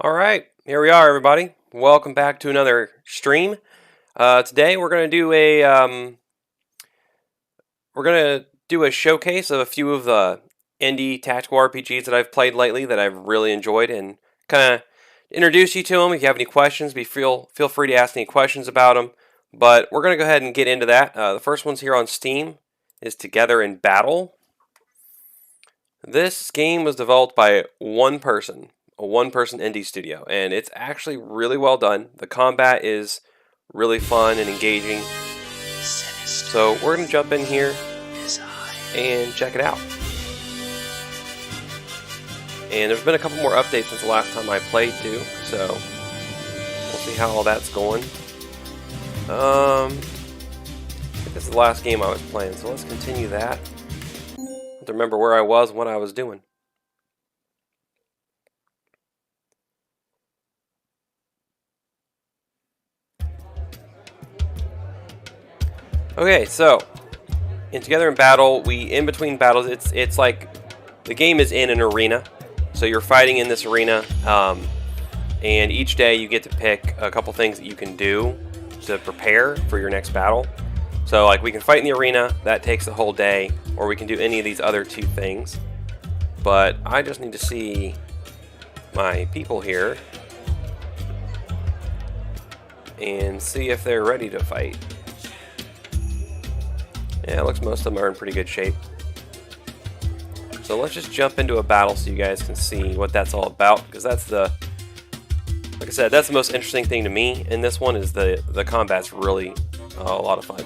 All right, here we are, everybody. Welcome back to another stream. Today we're gonna do a showcase of a few of the indie tactical RPGs that I've played lately that I've really enjoyed, and kind of introduce you to them. If you have any questions, feel free to ask any questions about them. But we're gonna go ahead and get into that. The first one's here on Steam is Together in Battle. This game was developed by one person. A one-person indie studio, and it's actually really well done. The combat is really fun and engaging. So we're going to jump in here and check it out. And there's been a couple more updates since the last time I played too, so we'll see how all that's going. I think this is the last game I was playing, so let's continue that. I have to remember where I was and what I was doing. Okay, so in Together in Battle, in between battles, it's like the game is in an arena, so you're fighting in this arena, and each day you get to pick a couple things that you can do to prepare for your next battle. So like we can fight in the arena, that takes the whole day, or we can do any of these other two things. But I just need to see my people here and see if they're ready to fight. Yeah, it looks most of them are in pretty good shape. So let's just jump into a battle so you guys can see what that's all about, because that's like I said, that's the most interesting thing to me in this one is the combat's really a lot of fun.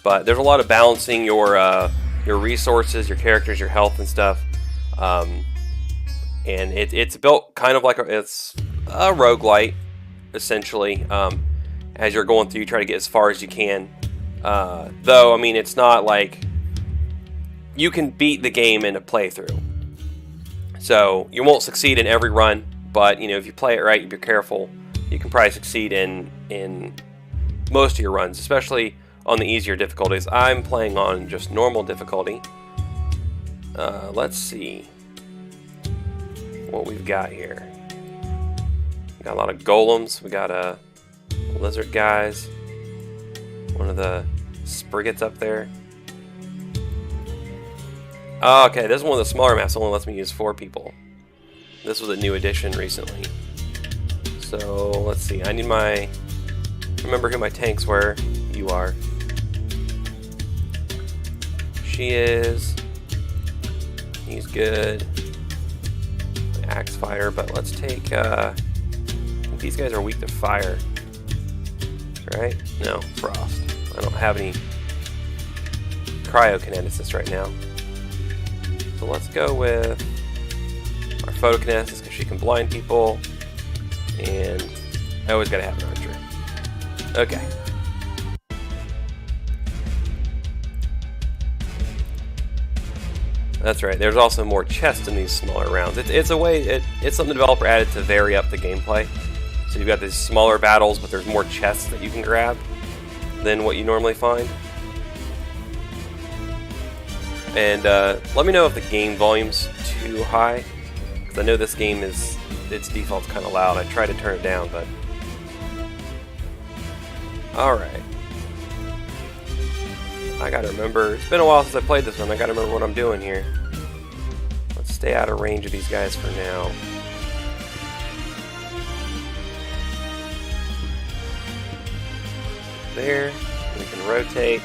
But there's a lot of balancing your resources, your characters, your health and stuff. And it's built kind of like it's a roguelite. Essentially, as you're going through, you try to get as far as you can. Though, I mean, it's not like you can beat the game in a playthrough. So you won't succeed in every run, but you know, if you play it right, you be careful, you can probably succeed in most of your runs, especially on the easier difficulties. I'm playing on just normal difficulty. Let's see what we've got here. Got a lot of golems. We got lizard guys. One of the spriggets up there. Oh, okay, this is one of the smaller maps. Only lets me use 4 people. This was a new addition recently. So let's see. I need remember who my tanks were. You are. She is. He's good. Axe fighter, but let's take. These guys are weak to fire, right? No, frost. I don't have any cryokinesis right now. So let's go with our photokinesis because she can blind people, and I always gotta have an archer. Okay. That's right. There's also more chests in these smaller rounds. It's a way. It's something the developer added to vary up the gameplay. So you've got these smaller battles, but there's more chests that you can grab than what you normally find. And let me know if the game volume's too high, because I know this game its default's kind of loud. I try to turn it down, but all right. I gotta remember. It's been a while since I played this one. I gotta remember what I'm doing here. Let's stay out of range of these guys for now. There, we can rotate.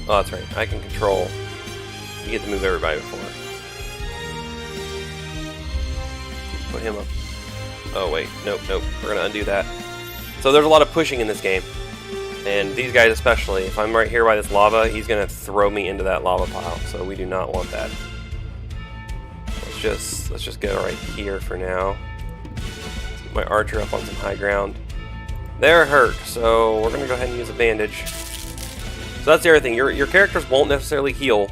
Oh, that's right. I can control. You get to move everybody before. Put him up. Oh wait, nope. We're gonna undo that. So there's a lot of pushing in this game, and these guys especially. If I'm right here by this lava, he's gonna throw me into that lava pile. So we do not want that. Let's just go right here for now. Get my archer up on some high ground. They're hurt, so we're going to go ahead and use a bandage. So that's the other thing. Your characters won't necessarily heal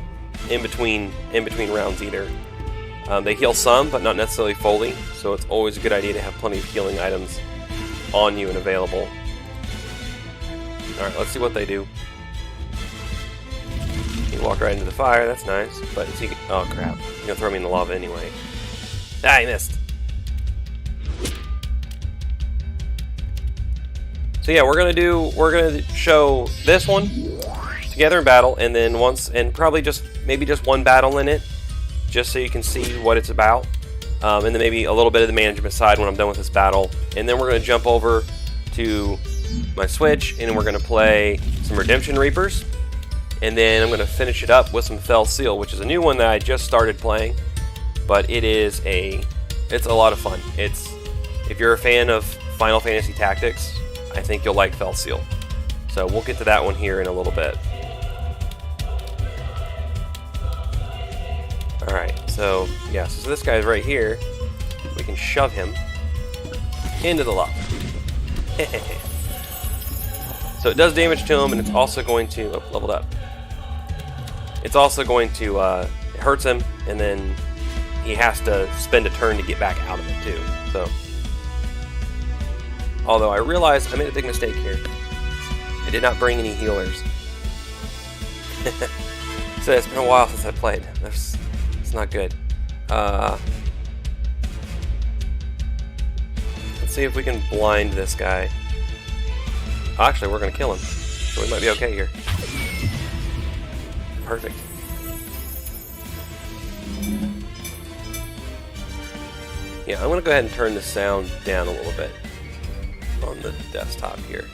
in between rounds either. They heal some, but not necessarily fully, so it's always a good idea to have plenty of healing items on you and available. Alright, let's see what they do. You walk right into the fire, that's nice. But is he, oh crap, he's gonna throw me in the lava anyway. Ah, I missed. So yeah, we're gonna show this one together in battle, and then probably maybe just one battle in it, just so you can see what it's about. And then maybe a little bit of the management side when I'm done with this battle. And then we're gonna jump over to my Switch, and we're gonna play some Redemption Reapers. And then I'm going to finish it up with some Fell Seal, which is a new one that I just started playing. But it's a lot of fun. If you're a fan of Final Fantasy Tactics, I think you'll like Fell Seal. So we'll get to that one here in a little bit. Alright, so yeah, so this guy's right here. We can shove him into the lava. So it does damage to him, and it's also going to... Oh, leveled up. It's also going to... it hurts him, and then he has to spend a turn to get back out of it, too. So... Although I realized I made a big mistake here. I did not bring any healers. So it's been a while since I played. It's not good. Let's see if we can blind this guy. Actually, we're going to kill him. So we might be okay here. Perfect. Yeah, I'm going to go ahead and turn the sound down a little bit on the desktop here.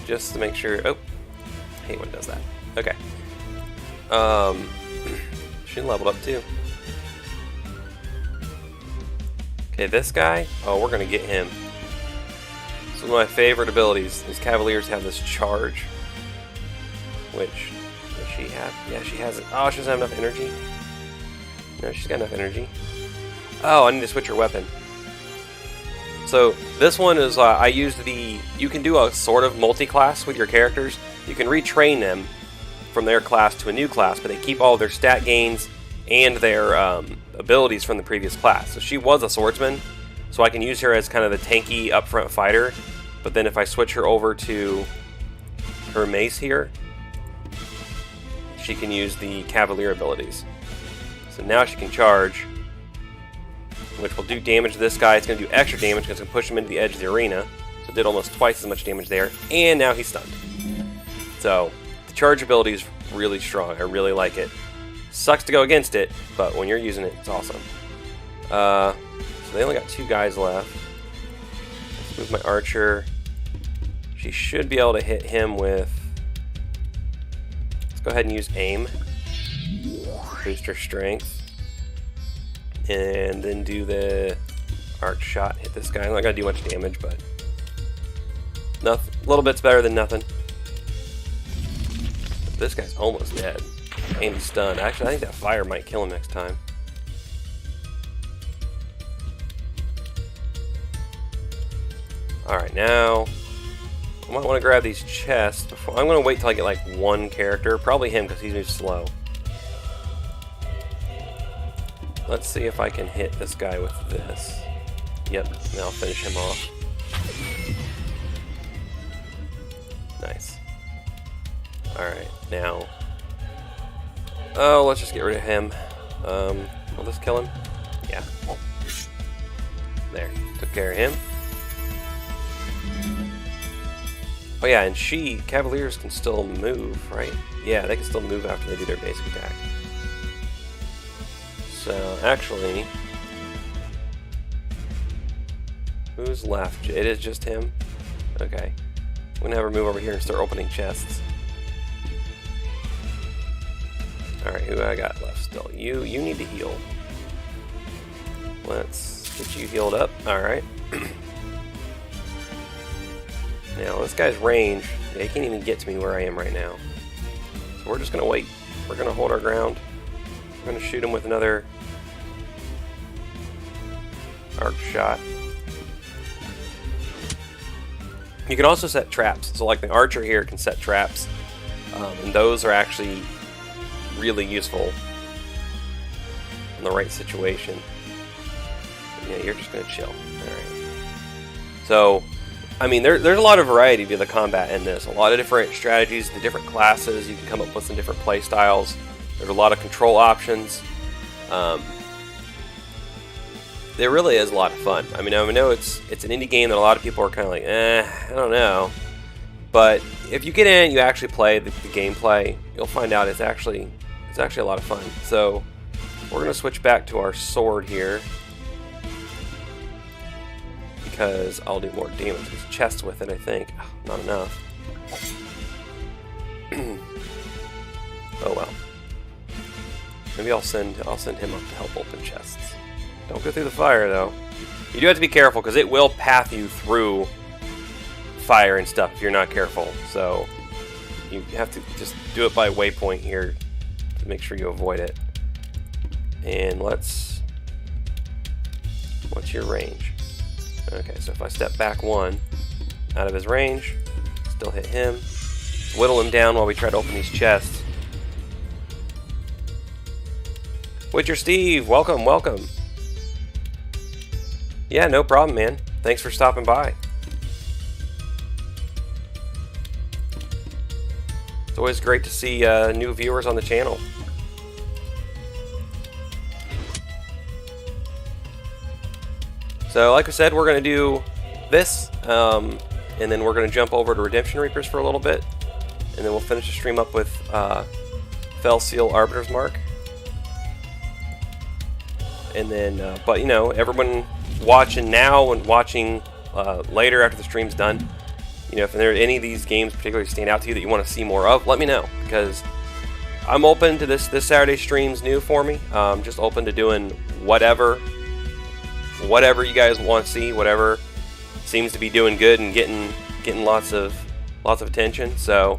Just to make sure... Oh, I hate when it does that. Okay. She leveled up too. Okay, this guy... Oh, we're going to get him. It's one of my favorite abilities. These Cavaliers have this charge. Which... Does she have? Yeah, she has it. Oh, she doesn't have enough energy. No, she's got enough energy. Oh, I need to switch her weapon. So this one is, I used the, you can do a sort of multi-class with your characters. You can retrain them from their class to a new class, but they keep all of their stat gains and their abilities from the previous class. So she was a swordsman, so I can use her as kind of the tanky upfront fighter, but then if I switch her over to her mace here, she can use the Cavalier abilities. So now she can charge, which will do damage to this guy. It's going to do extra damage because it's going to push him into the edge of the arena. So it did almost twice as much damage there. And now he's stunned. So the charge ability is really strong. I really like it. Sucks to go against it, but when you're using it, it's awesome. So they only got 2 guys left. Let's move my archer. She should be able to hit him with... Let's go ahead and use aim. Boost her strength. And then do the arc shot. Hit this guy. I'm not going to do much damage, but... A little bit's better than nothing. But this guy's almost dead. And he's stunned. Actually, I think that fire might kill him next time. Alright, now... I might want to grab these chests before... I'm going to wait till I get like one character. Probably him, because he moves slow. Let's see if I can hit this guy with this. Yep, now I'll finish him off. Nice. Alright, now... Oh, let's just get rid of him. Will this kill him? Yeah. There, took care of him. Oh yeah, and Cavaliers can still move, right? Yeah, they can still move after they do their basic attack. So, actually... Who's left? It is just him? Okay. I'm gonna have her move over here and start opening chests. Alright, who I got left still? You need to heal. Let's get you healed up. Alright. Now, this guy's range, he can't even get to me where I am right now. So we're just gonna wait. We're gonna hold our ground. We're gonna shoot him with another arc shot. You can also set traps. So like the archer here can set traps. And those are actually really useful in the right situation. Yeah, you're just gonna chill. Alright. So I mean, there's a lot of variety to the combat in this. A lot of different strategies, the different classes. You can come up with some different play styles. There's a lot of control options. There really is a lot of fun. I mean, I know it's an indie game that a lot of people are kind of like, I don't know. But if you get in and you actually play the gameplay, you'll find out it's actually a lot of fun. So we're going to switch back to our sword here, because I'll do more damage. There's chests with it, I think. Not enough. Oh well. Maybe I'll send him up to help open chests. Don't go through the fire though. You do have to be careful because it will path you through fire and stuff if you're not careful. So you have to just do it by waypoint here to make sure you avoid it. And what's your range? Okay, so if I step back 1 out of his range, still hit him, whittle him down while we try to open these chests. Witcher Steve, welcome, welcome. Yeah, no problem, man. Thanks for stopping by. It's always great to see new viewers on the channel. So, like I said, we're going to do this, and then we're going to jump over to Redemption Reapers for a little bit, and then we'll finish the stream up with Fell Seal Arbiter's Mark. And then, but you know, everyone watching now and watching later after the stream's done, you know, if there are any of these games particularly stand out to you that you want to see more of, let me know, because I'm open to this Saturday stream's new for me. Just open to doing whatever you guys want to see, whatever seems to be doing good and getting lots of attention. So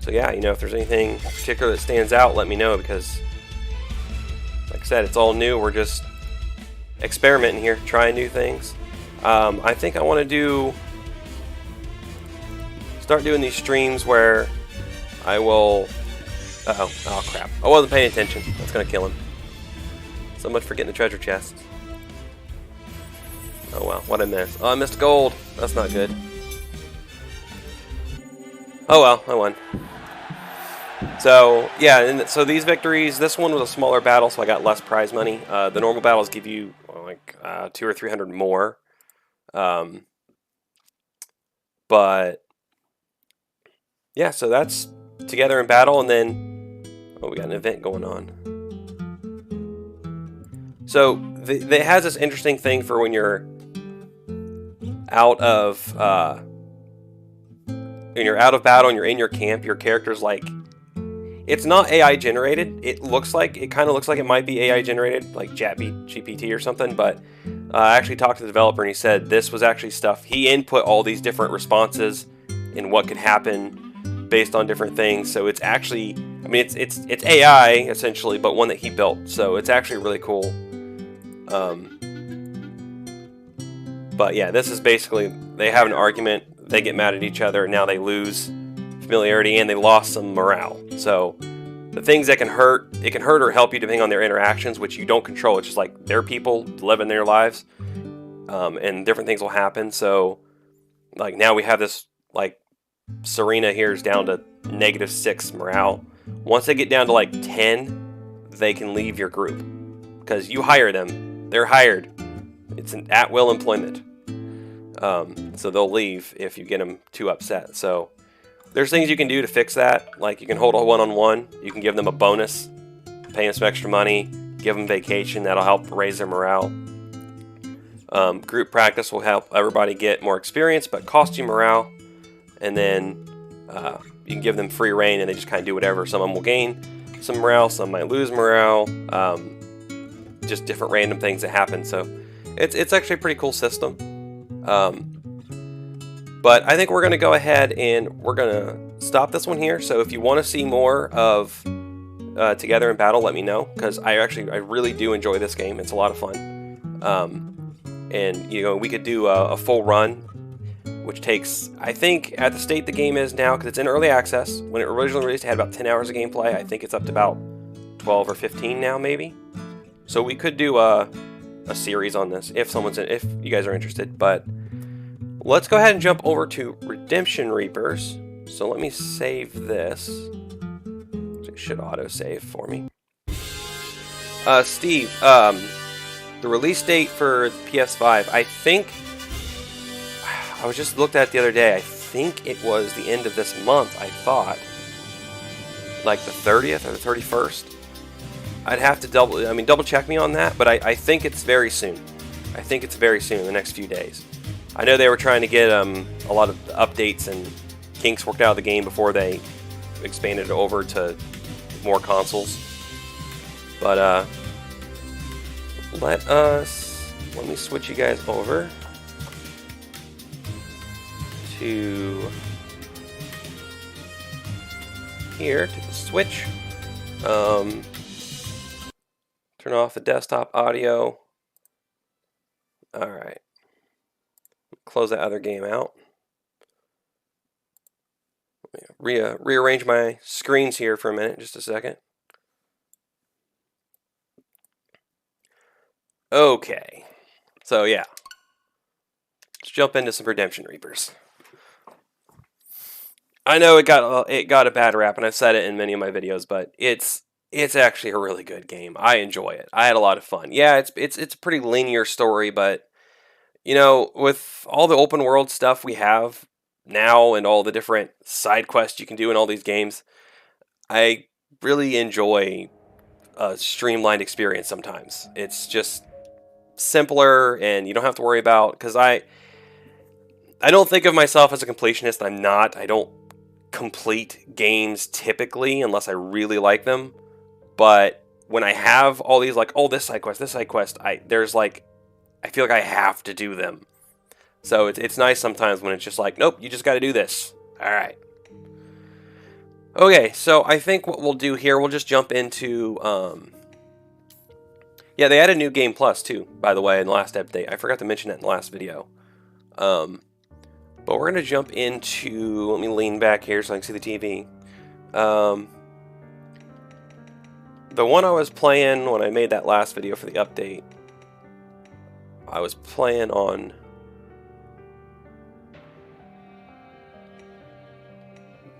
yeah, you know, if there's anything particular that stands out, let me know, because like I said, it's all new. We're just experimenting here, trying new things. I think I want to start doing these streams where I will... oh crap, I wasn't paying attention. That's gonna kill him. So much for getting the treasure chest. Oh well, what I missed? Oh, I missed gold. That's not good. Oh well, I won. So yeah, and so these victories, this one was a smaller battle, so I got less prize money. The normal battles give you like 200 or 300 more. But yeah, so that's together in battle, and then we got an event going on. So it has this interesting thing for when you're out of battle and you're in your camp. Your character's like, it's not AI generated. It kind of looks like it might be AI generated, like GPT or something. But I actually talked to the developer, and he said this was actually stuff he input all these different responses and what could happen based on different things. So it's actually, I mean, it's AI essentially, but one that he built. So it's actually really cool. But yeah, this is basically, they have an argument, they get mad at each other, and now they lose familiarity and they lost some morale. So the things that can hurt, it can hurt or help you depending on their interactions, which you don't control. It's just like they're people living their lives, and different things will happen. So like now we have this, like Serena here is down to -6 morale. Once they get down to like 10, they can leave your group because you hire them. They're hired. It's an at-will employment. So they'll leave if you get them too upset. So there's things you can do to fix that. Like you can hold a one-on-one. You can give them a bonus, pay them some extra money, give them vacation. That'll help raise their morale. Group practice will help everybody get more experience, but cost you morale. And then you can give them free reign, and they just kind of do whatever. Some of them will gain some morale, some might lose morale. Just different random things that happen. So it's actually a pretty cool system. But I think we're going to go ahead and we're going to stop this one here. So if you want to see more of Together in Battle, let me know, because I really do enjoy this game. It's a lot of fun. And you know, we could do a full run, which takes, I think at the state the game is now, because it's in early access. When it originally released, it had about 10 hours of gameplay. I think it's up to about 12 or 15 now, maybe. So we could do a a series on this if if you guys are interested. But let's go ahead and jump over to Redemption Reapers. So let me save this. It should auto-save for me. Steve, the release date for PS5, I think, I was just looked at it the other day, I think it was the end of this month, I thought. Like the 30th or the 31st. I'd have to double check me on that, but I think it's very soon. I think it's very soon, in the next few days. I know they were trying to get a lot of updates and kinks worked out of the game before they expanded it over to more consoles. But let me switch you guys over to here to the Switch. Turn off the desktop audio. Alright. Close that other game out. Rearrange my screens here for a minute, just a second. Okay. So yeah. Let's jump into some Redemption Reapers. I know it got a bad rap, and I've said it in many of my videos, but it's actually a really good game. I enjoy it. I had a lot of fun. Yeah, it's a pretty linear story, but you know, with all the open world stuff we have now and all the different side quests you can do in all these games, I really enjoy a streamlined experience sometimes. It's just simpler, and you don't have to worry about, because I don't think of myself as a completionist. I'm not. I don't complete games typically unless I really like them. But when I have all these, like, oh, this side quest, I feel like I have to do them. So it's nice sometimes when it's just like, nope, you just got to do this. All right. Okay, so I think what we'll do here, we'll just jump into, yeah, they added New Game Plus too, by the way, in the last update. I forgot to mention that in the last video. But we're going to jump into, let me lean back here so I can see the TV. The one I was playing when I made that last video for the update, I was playing on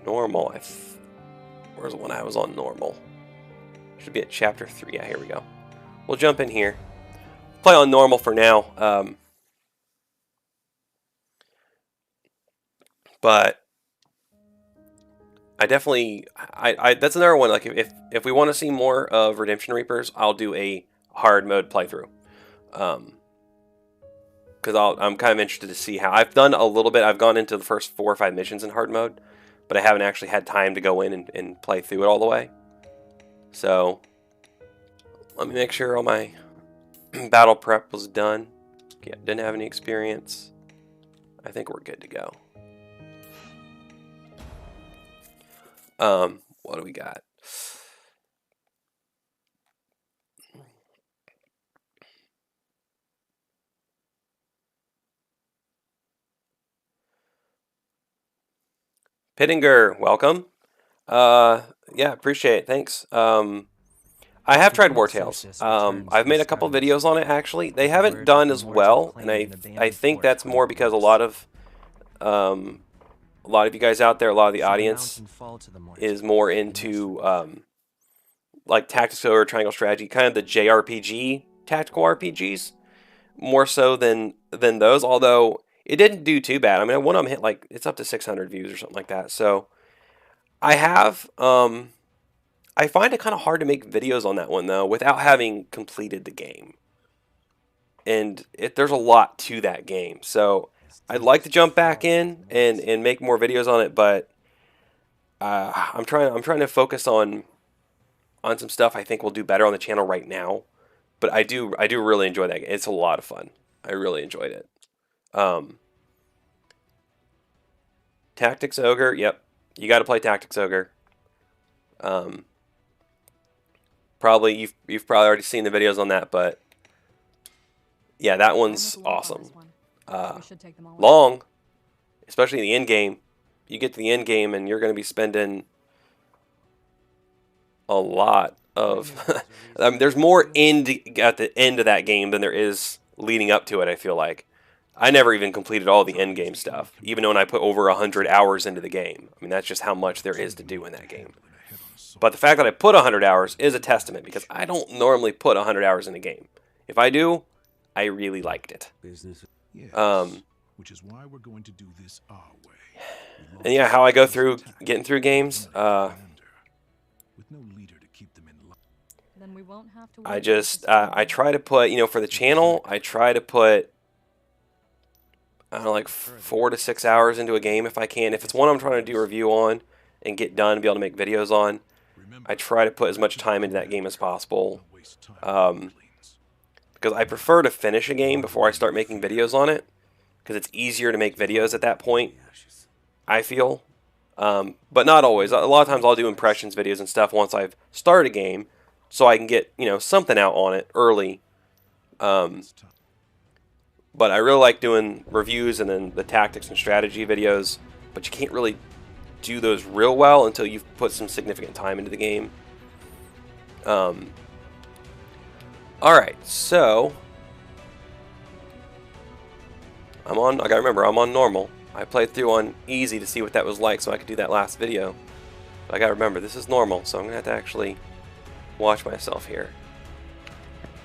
normal. Where's the one I was on normal? Should be at chapter 3. Yeah, here we go. We'll jump in here. Play on normal for now. But I definitely, that's another one. Like if we want to see more of Redemption Reapers, I'll do a hard mode playthrough. Because I'm kind of interested to see how. I've done a little bit. I've gone into the first 4 or 5 missions in hard mode, but I haven't actually had time to go in and play through it all the way. So let me make sure all my battle prep was done. Yeah, didn't have any experience. I think we're good to go. What do we got? Pittinger, welcome. Yeah, appreciate it. Thanks. I have tried War Tales. I've made a couple videos on it, actually. They haven't done as well, and I think that's more because a lot of you guys out there, a lot of the audience is more into like tactics or triangle strategy, kind of the JRPG tactical RPGs, more so than those. Although it didn't do too bad. I mean, one of them hit like it's up to 600 views or something like that. So I have I find it kind of hard to make videos on that one though without having completed the game, and there's a lot to that game. So I'd like to jump back in and make more videos on it, but I'm trying to focus on some stuff I think will do better on the channel right now. But I do really enjoy that game. It's a lot of fun. I really enjoyed it. Tactics Ogre, yep. You got to play Tactics Ogre. Probably you've probably already seen the videos on that, but yeah, that one's awesome. Long, especially in the end game. You get to the end game and you're going to be spending a lot of. I mean, there's more at the end of that game than there is leading up to it. I feel like I never even completed all the end game stuff, even when I put over 100 hours into the game. I mean, that's just how much there is to do in that game. But the fact that I put 100 hours is a testament, because I don't normally put 100 hours in a game. If I do, I really liked it. Which is why we're going to do this our way. And yeah, how I go through getting through games. I try to put, for the channel, I try to put, I don't know, like 4 to 6 hours into a game if I can. If it's one I'm trying to do a review on and get done and be able to make videos on, I try to put as much time into that game as possible. Because I prefer to finish a game before I start making videos on it, because it's easier to make videos at that point, I feel. But not always. A lot of times I'll do impressions videos and stuff once I've started a game, so I can get, something out on it early. But I really like doing reviews and then the tactics and strategy videos, but you can't really do those real well until you've put some significant time into the game. Alright, so I gotta remember, I'm on normal. I played through on easy to see what that was like so I could do that last video. But I gotta remember, this is normal, so I'm gonna have to actually watch myself here.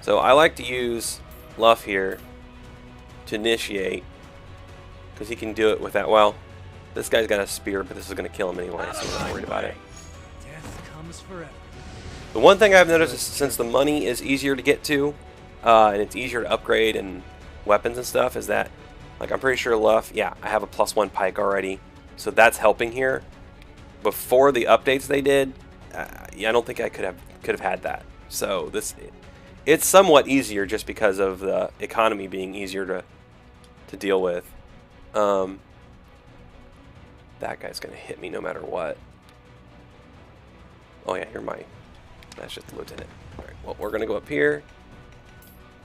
So I like to use Luff here to initiate, because he can do it with that. Well, this guy's got a spear, but this is gonna kill him anyway, so I'm not worried about it. Death comes forever. The one thing I've noticed is, since the money is easier to get to, and it's easier to upgrade and weapons and stuff, is that, like, I'm pretty sure Luff, yeah, I have a +1 pike already, so that's helping here. Before the updates they did, yeah, I don't think I could have had that. So it's somewhat easier just because of the economy being easier to deal with. That guy's gonna hit me no matter what. Oh yeah, that's just the lieutenant. Alright, well, we're gonna go up here.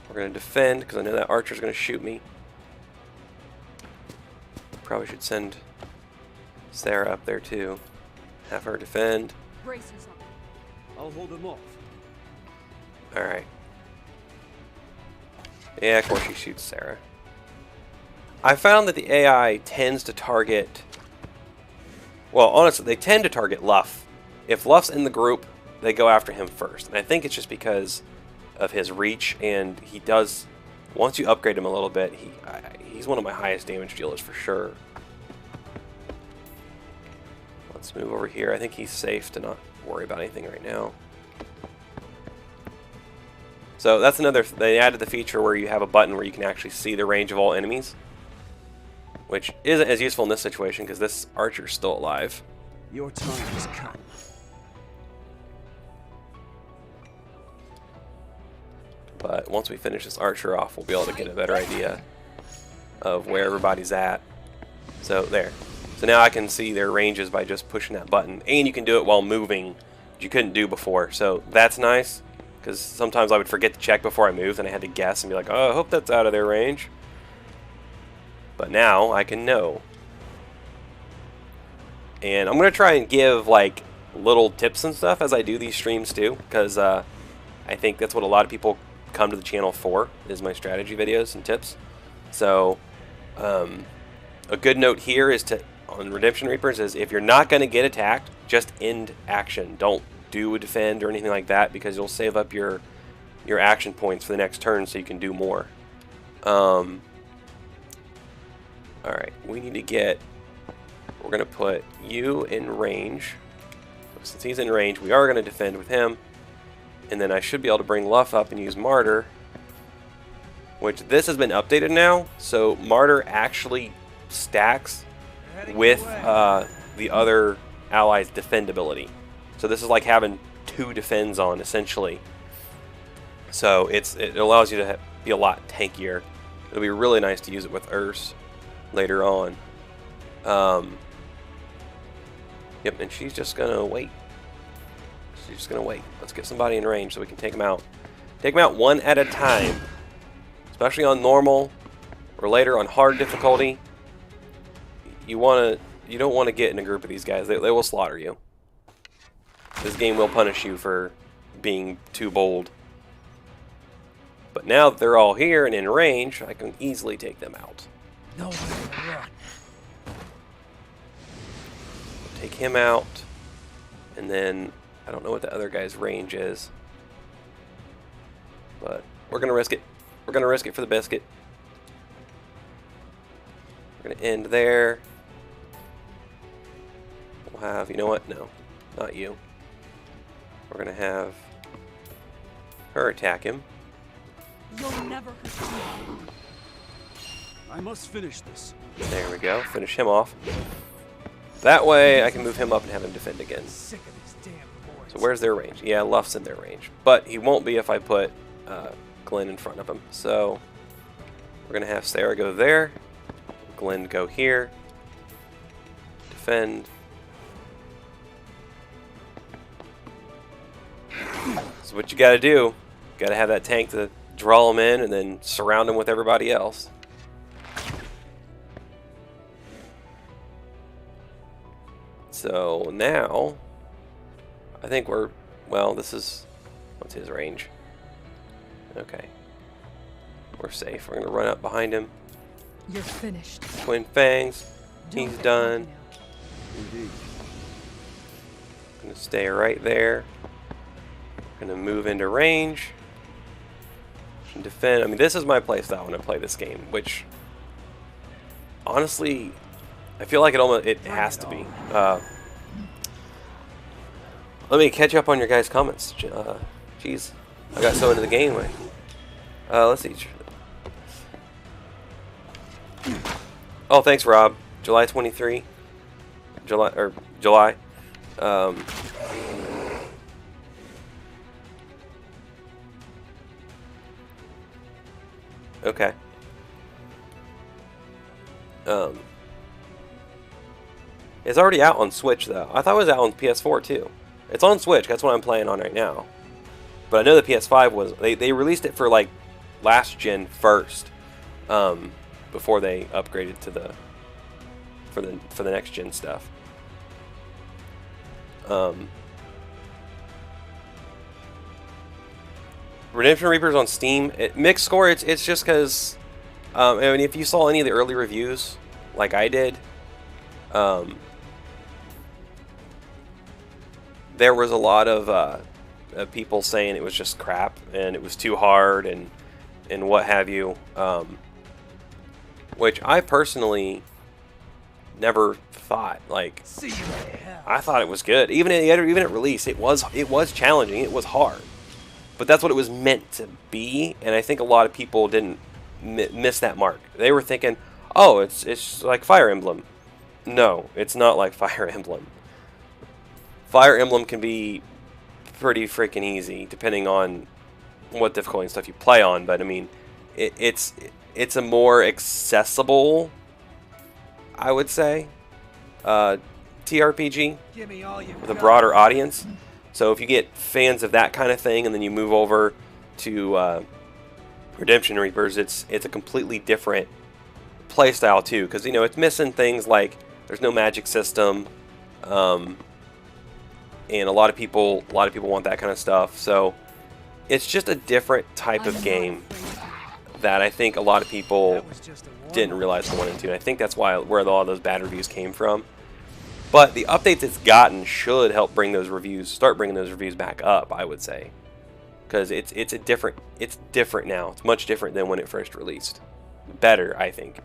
We're gonna defend, because I know that archer's gonna shoot me. Probably should send Sarah up there too. Have her defend. I'll hold them off. Alright. Yeah, of course she shoots Sarah. I found that the AI tends to target... Well, honestly, they tend to target Luff. If Luff's in the group, they go after him first. And I think it's just because of his reach, and he does... Once you upgrade him a little bit, he's one of my highest damage dealers for sure. Let's move over here. I think he's safe to not worry about anything right now. So that's another... They added the feature where you have a button where you can actually see the range of all enemies, which isn't as useful in this situation because this archer's still alive. Your time has come. But once we finish this archer off, we'll be able to get a better idea of where everybody's at. So there. So now I can see their ranges by just pushing that button. And you can do it while moving, which you couldn't do before. So that's nice, because sometimes I would forget to check before I moved, and I had to guess and be like, oh, I hope that's out of their range. But now I can know. And I'm going to try and give like little tips and stuff as I do these streams too, because I think that's what a lot of people come to the channel for, is my strategy videos and tips. So a good note here is on Redemption Reapers is, if you're not going to get attacked, just end action. Don't do a defend or anything like that, because you'll save up your action points for the next turn so you can do more. Alright, we need to get... We're going to put you in range. Since he's in range, we are going to defend with him. And then I should be able to bring Luff up and use Martyr, which this has been updated now. So Martyr actually stacks with the other allies' defendability. So this is like having 2 defends on, essentially. So it allows you to be a lot tankier. It'll be really nice to use it with Urs later on. Yep, and she's just gonna wait. She's just gonna wait. Let's get somebody in range so we can take them out. Take them out one at a time, especially on normal or later on hard difficulty. You don't want to get in a group of these guys. They will slaughter you. This game will punish you for being too bold. But now that they're all here and in range, I can easily take them out. No way to run. Take him out, and then I don't know what the other guy's range is, but we're gonna risk it. We're gonna risk it for the biscuit. We're gonna end there. We'll have, you know what? No, not you. We're gonna have her attack him. You'll never hurt me. I must finish this. There we go. Finish him off. That way I can move him up and have him defend again. Sick of these damn boys. So where's their range? Yeah, Luff's in their range. But he won't be if I put Glenn in front of him. So we're going to have Sarah go there. Glenn go here. Defend. So what you got to do, got to have that tank to draw them in and then surround them with everybody else. So now, I think we're, well, this is, what's his range? Okay. We're safe. We're going to run up behind him. You're finished. Twin Fangs. He's Don't get done. cocky now. Indeed. Going to stay right there. Going to move into range. And defend. I mean, this is my playstyle when I play this game, which, honestly, I feel like it has to be. Let me catch up on your guys' comments. Jeez, I got so into the game. Let's see. Oh, thanks, Rob. July 23. July. Okay. It's already out on Switch, though. I thought it was out on PS4, too. It's on Switch. That's what I'm playing on right now. But I know the PS5 was... They released it for, like, last gen first. Before they upgraded to the... For the next gen stuff. Redemption Reapers on Steam. Mixed score, it's just because... I mean, if you saw any of the early reviews, like I did... there was a lot of people saying it was just crap and it was too hard and what have you, which I personally never thought. Like, See you in hell. I thought it was good. Even at release, it was challenging. It was hard, but that's what it was meant to be. And I think a lot of people didn't miss that mark. They were thinking, oh, it's like Fire Emblem. No, it's not like Fire Emblem. Fire Emblem can be pretty freaking easy, depending on what difficulty and stuff you play on. But I mean, it's a more accessible, I would say, TRPG Give me all you with a got. broader audience. So if you get fans of that kind of thing, and then you move over to Redemption Reapers, it's a completely different playstyle too, because it's missing things like there's no magic system. And a lot of people want that kind of stuff. So it's just a different type of game that I think a lot of people That was just a warm-up. didn't realize going into. And I think that's where a lot of those bad reviews came from. But the updates it's gotten should help start bringing those reviews back up, I would say, because it's different now. It's much different than when it first released. Better, I think.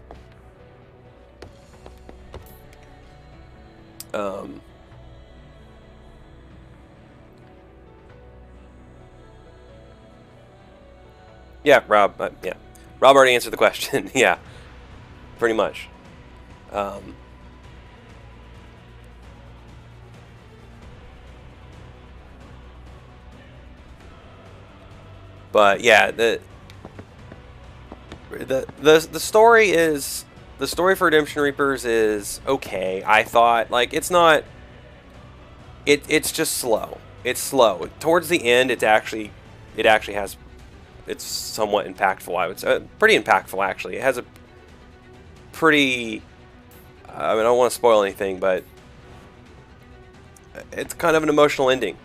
Yeah, Rob. Yeah, Rob already answered the question. Yeah, pretty much. But yeah, the story is for Redemption Reapers is okay. I thought, like, it's not. It's just slow. It's slow. Towards the end, it actually has. It's somewhat impactful, I would say. Pretty impactful, actually. It has a pretty... I mean, I don't want to spoil anything, but it's kind of an emotional ending.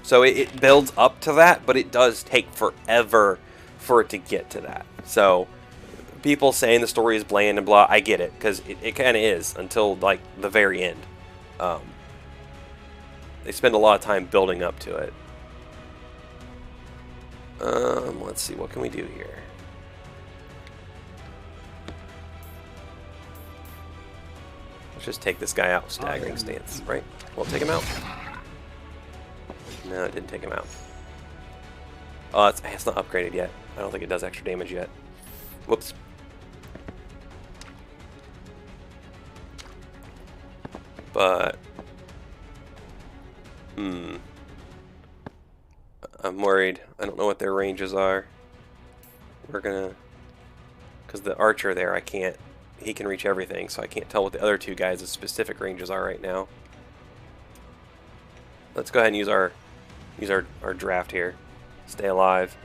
So it builds up to that, but it does take forever for it to get to that. So people saying the story is bland and blah, I get it, because it kind of is until like the very end. They spend a lot of time building up to it. Let's see, what can we do here? Let's just take this guy out with staggering stance, right? We'll take him out. No, it didn't take him out. Oh, it's not upgraded yet. I don't think it does extra damage yet. Whoops. But I'm worried. I don't know what their ranges are. We're gonna, because the archer there, I can't. He can reach everything, so I can't tell what the other two guys' specific ranges are right now. Let's go ahead and use our draft here. Stay alive.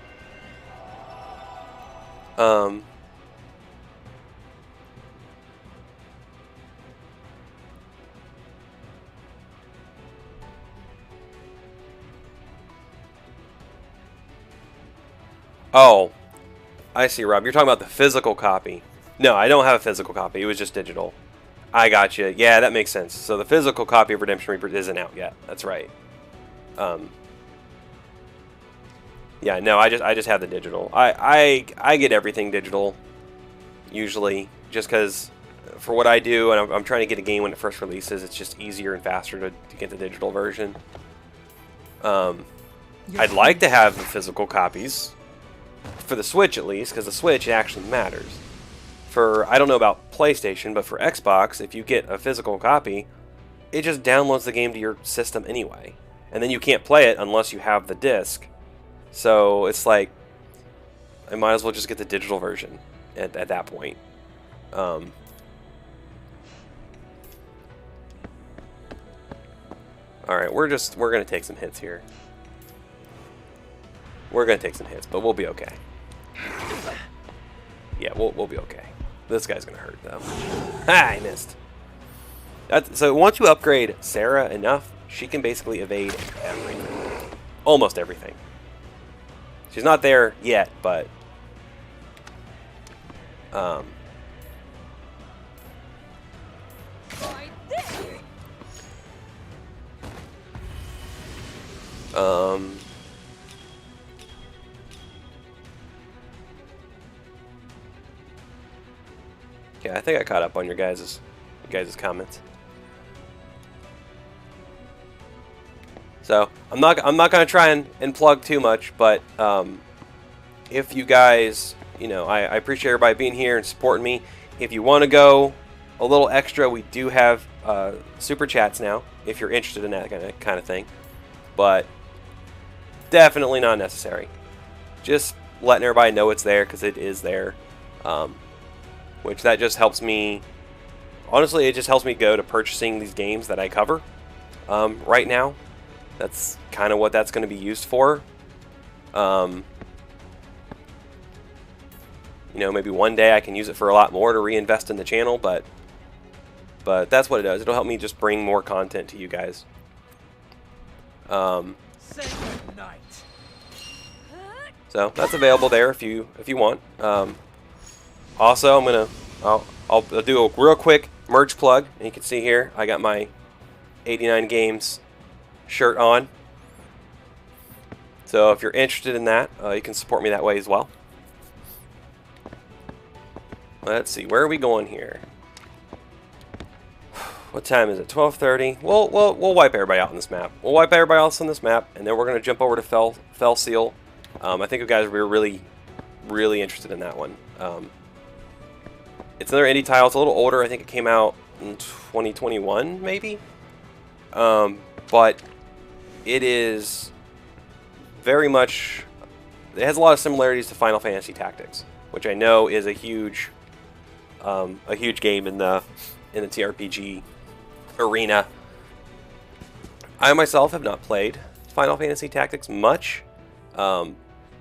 Oh, I see, Rob. You're talking about the physical copy. No, I don't have a physical copy. It was just digital. I got you. Yeah, that makes sense. So the physical copy of Redemption Reaper isn't out yet. That's right. Yeah, no, I just have the digital. I get everything digital usually, just because for what I do, and I'm trying to get a game when it first releases. It's just easier and faster to get the digital version. I'd like to have the physical copies for the Switch at least, because the Switch actually matters. For, I don't know about PlayStation, but for Xbox, if you get a physical copy, it just downloads the game to your system anyway. And then you can't play it unless you have the disc. So it's like, I might as well just get the digital version at that point. Alright, we're going to take some hits here. We're going to take some hits, but we'll be okay. Yeah, we'll be okay. This guy's going to hurt, though. Ah, I missed. So once you upgrade Sarah enough, she can basically evade everything. Almost everything. She's not there yet, but... Yeah, I think I caught up on your guys' comments. So I'm not gonna try and plug too much, but if you guys, you know, I appreciate everybody being here and supporting me. If you want to go a little extra, we do have super chats now. If you're interested in that kind of thing, but definitely not necessary. Just letting everybody know it's there, because it is there. Which that just helps me, honestly, it just helps me go to purchasing these games that I cover right now. That's kind of what that's going to be used for. You know, maybe one day I can use it for a lot more to reinvest in the channel, but that's what it does. It'll help me just bring more content to you guys. Say goodnight. So that's available there if you want. Also, I'll do a real quick merch plug, and you can see here I got my 89 Games shirt on. So if you're interested in that, you can support me that way as well. Let's see, where are we going here? What time is it? 12:30. We'll wipe everybody out on this map. We'll wipe everybody else on this map, and then we're gonna jump over to Fell Seal. I think you guys were really interested in that one. It's another indie title. It's a little older. I think it came out in 2021, maybe. But it is very much... It has a lot of similarities to Final Fantasy Tactics, which I know is a huge game in the TRPG arena. I myself have not played Final Fantasy Tactics much.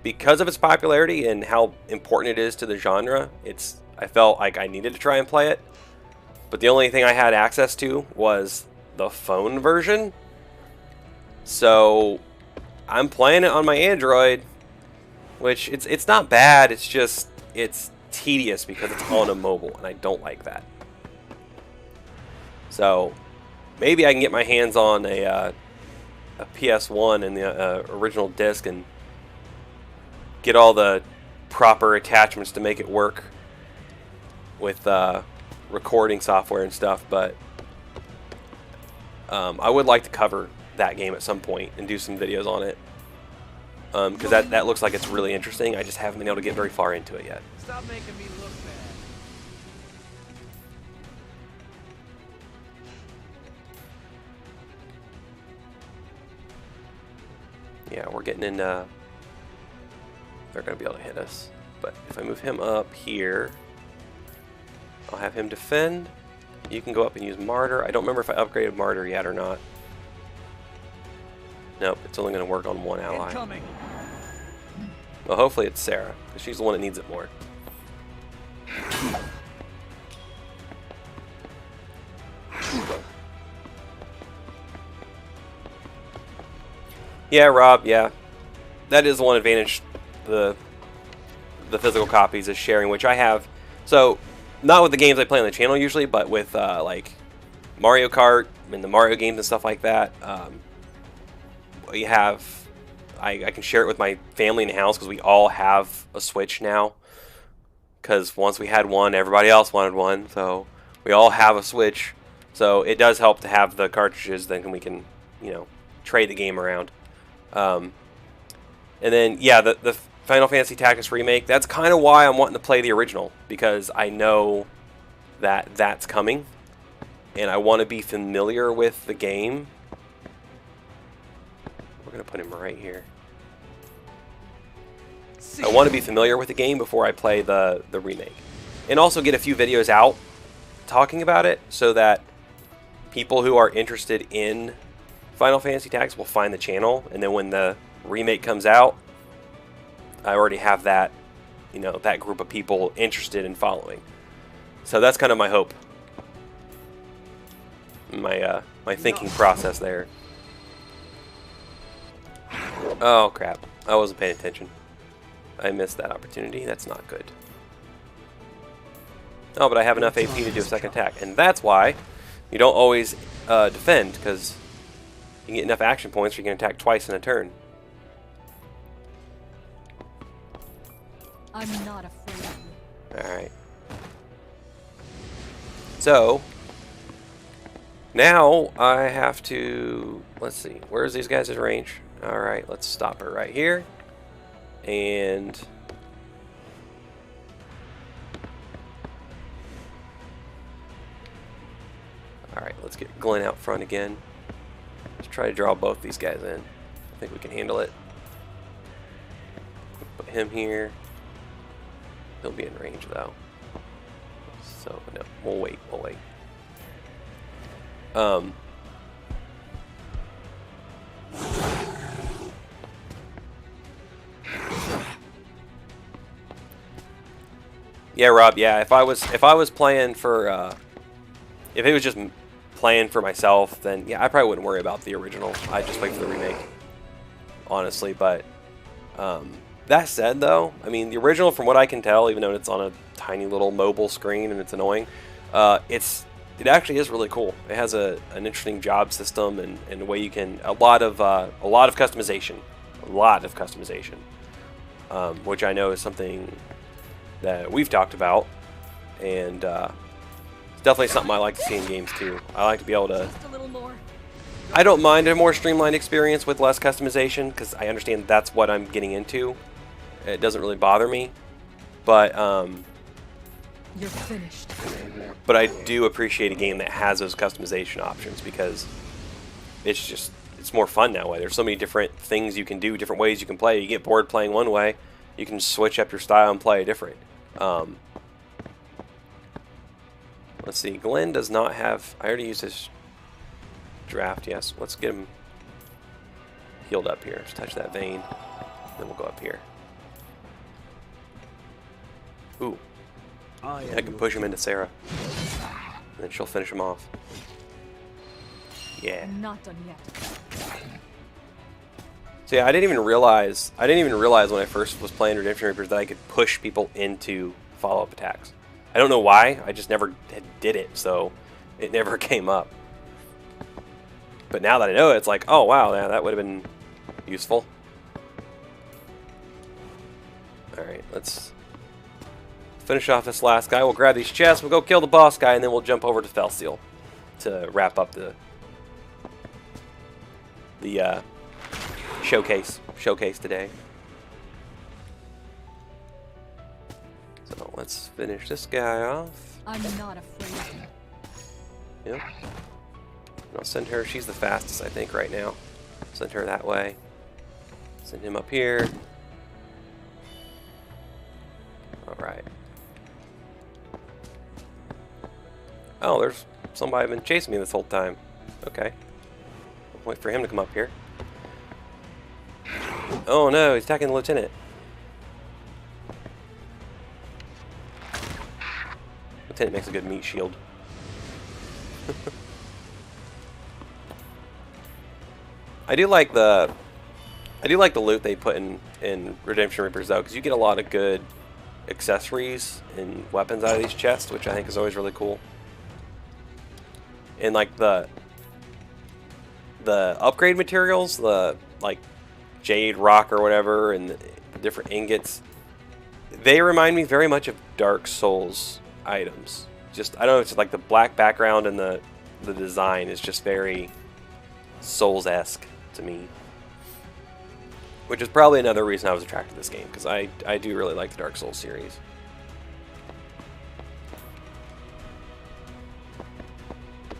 Because of its popularity and how important it is to the genre, I felt like I needed to try and play it. But the only thing I had access to was the phone version. So I'm playing it on my Android, which it's not bad. It's just it's tedious because it's on a mobile, and I don't like that. So maybe I can get my hands on a PS1 and the original disc and get all the proper attachments to make it work with recording software and stuff. But I would like to cover that game at some point and do some videos on it. Because that looks like it's really interesting. I just haven't been able to get very far into it yet. Stop making me look bad. Yeah, we're getting into... They're going to be able to hit us. But if I move him up here, I'll have him defend. You can go up and use Martyr. I don't remember if I upgraded Martyr yet or not. Nope, it's only going to work on one ally. Incoming. Well, hopefully it's Sarah, because she's the one that needs it more. Yeah, Rob, yeah. That is one advantage, the physical copies is sharing, which I have. So, not with the games I play on the channel usually, but with like Mario Kart and the Mario games and stuff like that. We have... I can share it with my family in the house because we all have a Switch now. Because once we had one, everybody else wanted one. So we all have a Switch. So it does help to have the cartridges. Then we can, you know, trade the game around. And then, yeah, the Final Fantasy Tactics Remake, that's kind of why I'm wanting to play the original. Because I know that that's coming. And I want to be familiar with the game. We're going to put him right here. I want to be familiar with the game before I play the remake. And also get a few videos out talking about it so that people who are interested in Final Fantasy Tactics will find the channel. And then when the remake comes out, I already have that, you know, that group of people interested in following. So that's kind of my hope. My thinking process there. Oh crap, I wasn't paying attention. I missed that opportunity. That's not good. Oh, but I have enough AP to do a second attack. And that's why you don't always defend, because you can get enough action points where you can attack twice in a turn. I'm not afraid of you. Alright. So, now I have to... Let's see. Where's these guys' range? Alright, let's stop her right here. And... Alright, let's get Glenn out front again. Let's try to draw both these guys in. I think we can handle it. Put him here. He'll be in range though. So, no, we'll wait, we'll wait. Yeah, Rob, yeah, if I was playing for if it was just playing for myself, then yeah, I probably wouldn't worry about the original. I'd just wait for the remake. Honestly, but that said though, I mean the original, from what I can tell, even though it's on a tiny little mobile screen and it's annoying, it actually is really cool. It has an interesting job system and a way you can a lot of customization, which I know is something that we've talked about, and it's definitely something I like to see in games too. I like to be able to. Just a little more. I don't mind a more streamlined experience with less customization because I understand that's what I'm getting into. It doesn't really bother me, but You're finished. but I do appreciate a game that has those customization options because it's more fun that way. There's so many different things you can do, different ways you can play. You get bored playing one way, you can switch up your style and play different. Let's see. Glenn does not have. I already used his draft. Yes. Let's get him healed up here. Just touch that vein. Then we'll go up here. Ooh. I can push him into Sarah. And then she'll finish him off. Yeah. I'm not done yet. So yeah, I didn't even realize when I first was playing Redemption Reapers that I could push people into follow-up attacks. I don't know why. I just never did it, so it never came up. But now that I know it, it's like, oh wow, yeah, that would have been useful. All right, let's finish off this last guy. We'll grab these chests. We'll go kill the boss guy, and then we'll jump over to Felsteel to wrap up the showcase today. So let's finish this guy off. I'm not afraid of you. Yep. And I'll send her. She's the fastest, I think, right now. Send her that way. Send him up here. All right. Oh, there's somebody been chasing me this whole time. Okay. Wait for him to come up here. Oh no, he's attacking the lieutenant. Lieutenant makes a good meat shield. I do like the loot they put in Redemption Reapers though, because you get a lot of good accessories and weapons out of these chests, which I think is always really cool. And like the upgrade materials, the like jade rock or whatever, and the different ingots, they remind me very much of Dark Souls items. Just, I don't know, it's like the black background and the design is just very Souls-esque to me. Which is probably another reason I was attracted to this game, because I do really like the Dark Souls series.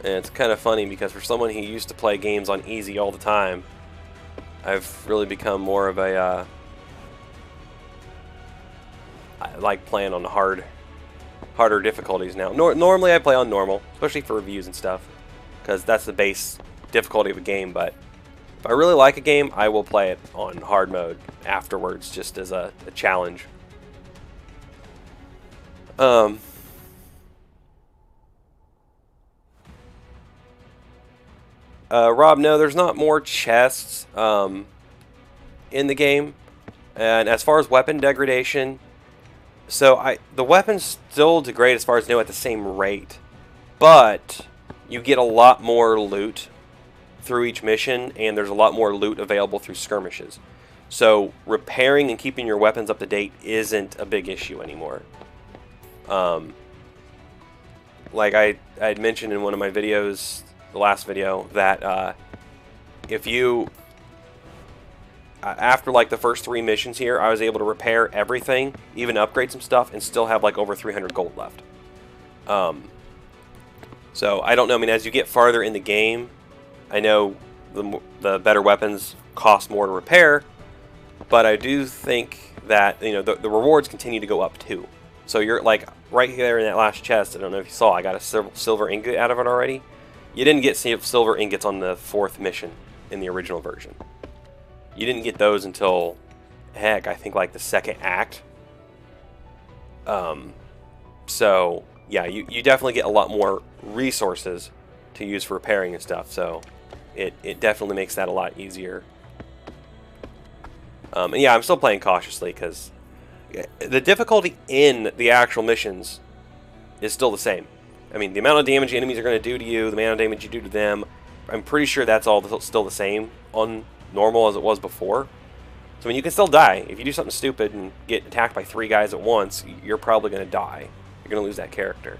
And it's kind of funny because for someone who used to play games on easy all the time, I've really become more of a I like playing on harder difficulties now. Normally I play on normal, especially for reviews and stuff, because that's the base difficulty of a game. But if I really like a game, I will play it on hard mode afterwards, just as a challenge. Rob, no, there's not more chests in the game. And as far as weapon degradation, so the weapons still degrade as far as I know at the same rate, but you get a lot more loot through each mission, and there's a lot more loot available through skirmishes. So repairing and keeping your weapons up to date isn't a big issue anymore. Like I had mentioned in one of my videos, the last video, that if you after like the first 3 missions here, I was able to repair everything, even upgrade some stuff, and still have like over 300 gold left. So I don't know. I mean, as you get farther in the game, I know the better weapons cost more to repair, but I do think that, you know, the rewards continue to go up too. So you're like right there in that last chest. I don't know if you saw, I got a silver ingot out of it already. You didn't get silver ingots on the 4th mission in the original version. You didn't get those until, heck, I think like the 2nd act. So yeah, you definitely get a lot more resources to use for repairing and stuff. So it definitely makes that a lot easier. And yeah, I'm still playing cautiously because the difficulty in the actual missions is still the same. I mean, the amount of damage enemies are going to do to you, the amount of damage you do to them, I'm pretty sure that's all still the same on normal as it was before. So I mean, you can still die. If you do something stupid and get attacked by 3 guys at once, you're probably going to die. You're going to lose that character.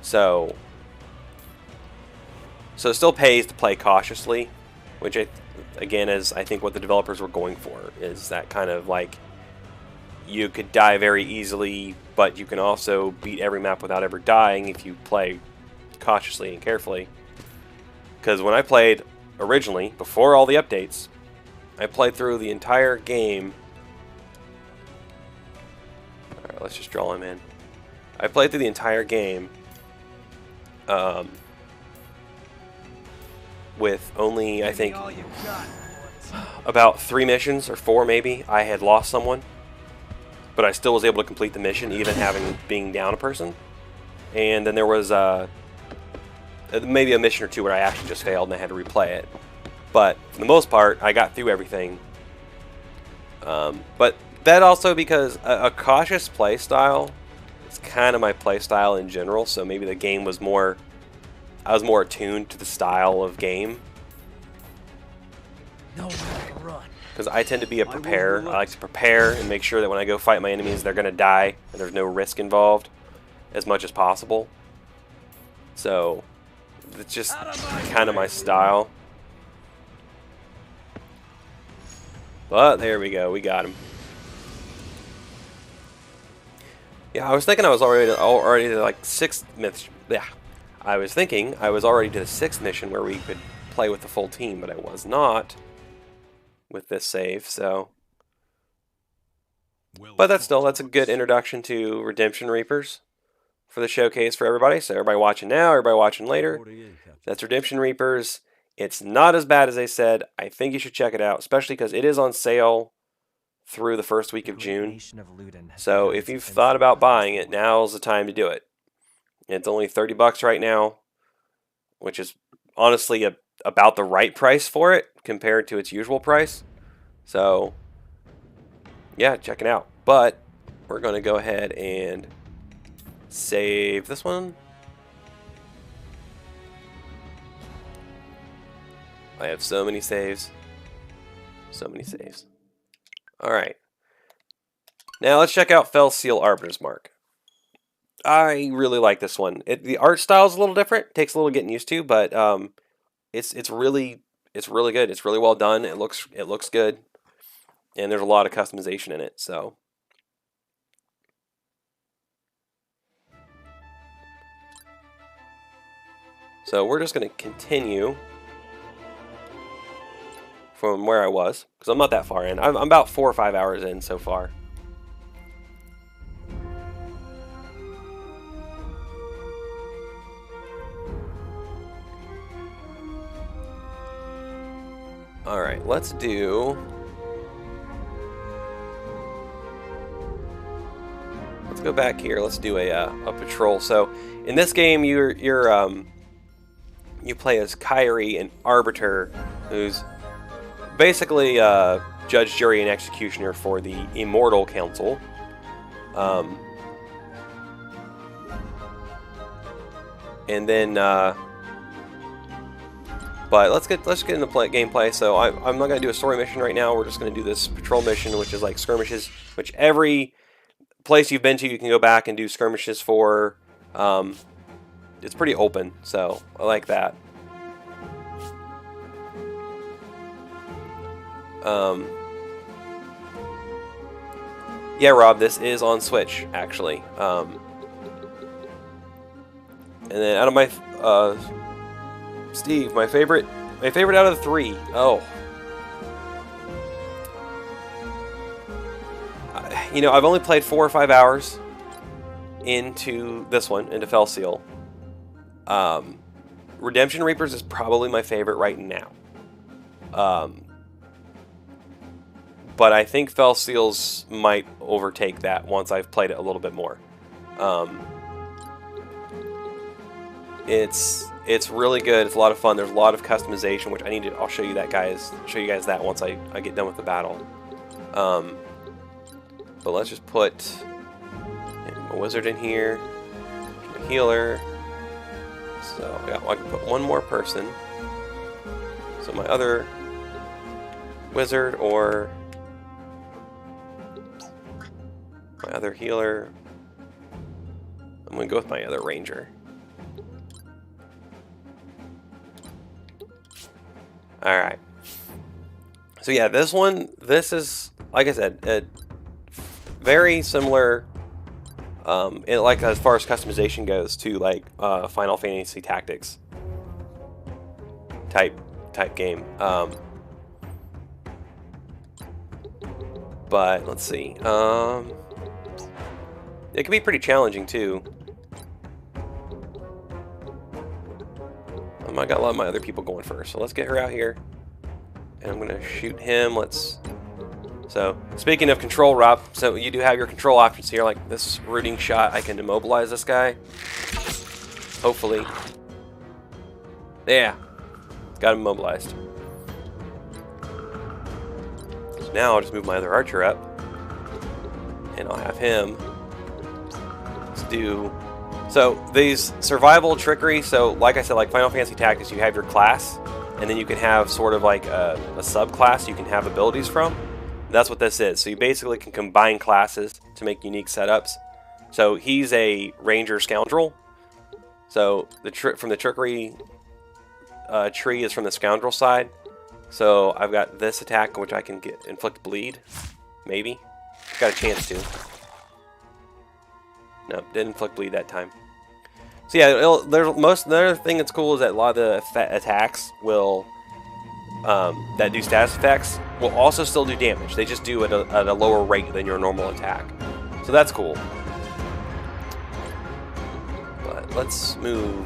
So it still pays to play cautiously, which again is I think what the developers were going for, is that kind of like you could die very easily, but you can also beat every map without ever dying if you play cautiously and carefully. Because when I played originally, before all the updates, I played through the entire game. Alright, let's just draw him in. I played through the entire game with only, I think, about 3 missions, or 4 maybe. I had lost someone, but I still was able to complete the mission, even being down a person. And then there was maybe a mission or 2 where I actually just failed and I had to replay it. But for the most part, I got through everything But that also because a cautious play style is kind of my play style in general. So maybe the game was more, I was more attuned to the style of game. No more run. Because I tend to be a preparer. I like to prepare and make sure that when I go fight my enemies, they're going to die and there's no risk involved as much as possible. So it's just kind of my style. But there we go, we got him. Yeah, I was thinking I was already to like 6th mission. Yeah, I was thinking I was already to the 6th mission where we could play with the full team, but I was not with this save. So, but that's a good introduction to Redemption Reapers for the showcase for everybody. So everybody watching now, everybody watching later. That's Redemption Reapers. It's not as bad as they said. I think you should check it out, especially because it is on sale through the first week of June. So if you've thought about buying it, now's the time to do it. It's only $30 right now, which is honestly about the right price for it compared to its usual price. So yeah, check it out. But we're going to go ahead and save this one. I have so many saves. So many saves. Alright. Now let's check out Fell Seal Arbiter's Mark. I really like this one. The art style is a little different. It takes a little getting used to, but it's really good. It's really well done. It looks good. And there's a lot of customization in it, so we're just going to continue from where I was, because I'm not that far in. I'm about 4 or 5 hours in so far. Alright, let's go back here. Let's do a patrol. So in this game, you play as Kyrie, an Arbiter, who's basically judge, jury, and executioner for the Immortal Council. And then, but let's get into gameplay. So I'm not gonna do a story mission right now. We're just gonna do this patrol mission, which is like skirmishes, which every place you've been to, you can go back and do skirmishes for. It's pretty open, so I like that. Yeah, Rob, this is on Switch, actually. And then out of my Steve, my favorite out of the 3. Oh, you know, I've only played 4 or 5 hours into this one, into Fell Seal. Redemption Reapers is probably my favorite right now. But I think Fell Seals might overtake that once I've played it a little bit more. It's really good. It's a lot of fun. There's a lot of customization, which I'll show you guys that once I get done with the battle. But let's just put a wizard in here, a healer. So I can put one more person. So my other wizard or my other healer. I'm going to go with my other ranger. Alright. So yeah, this is, like I said, very similar, like as far as customization goes, to like Final Fantasy Tactics type game. But let's see. It can be pretty challenging too. I got a lot of my other people going first, so let's get her out here. And I'm gonna shoot him. So, speaking of control, Rob, so you do have your control options here, like this rooting shot. I can immobilize this guy. Hopefully. Yeah. Got him immobilized. now I'll just move my other archer up, and I'll have him do. So these survival trickery. So like I said, like Final Fantasy Tactics, you have your class, and then you can have sort of like a subclass you can have abilities from. That's what this is. So you basically can combine classes to make unique setups. So he's a ranger scoundrel. So the from the trickery tree is from the scoundrel side. So I've got this attack, which I can get inflict bleed, maybe. Got a chance to. No, didn't inflict bleed that time. So yeah, the other thing that's cool is that a lot of the attacks will that do status effects will also still do damage. They just do it at a lower rate than your normal attack. So that's cool. But let's move.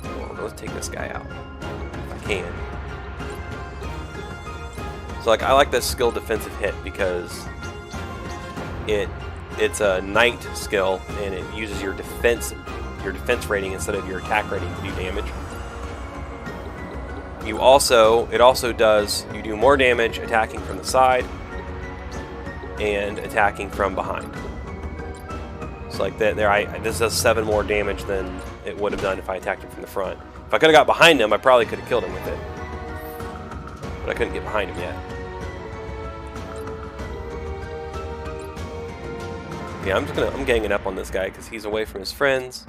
Well, let's take this guy out if I can. So like I like this skill defensive hit because it's a knight skill and it uses your defense rating instead of your attack rating to do damage. You do more damage attacking from the side and attacking from behind. So like that this does 7 more damage than it would have done if I attacked him from the front. If I could have got behind him, I probably could have killed him with it. But I couldn't get behind him yet. Yeah, I'm ganging up on this guy because he's away from his friends.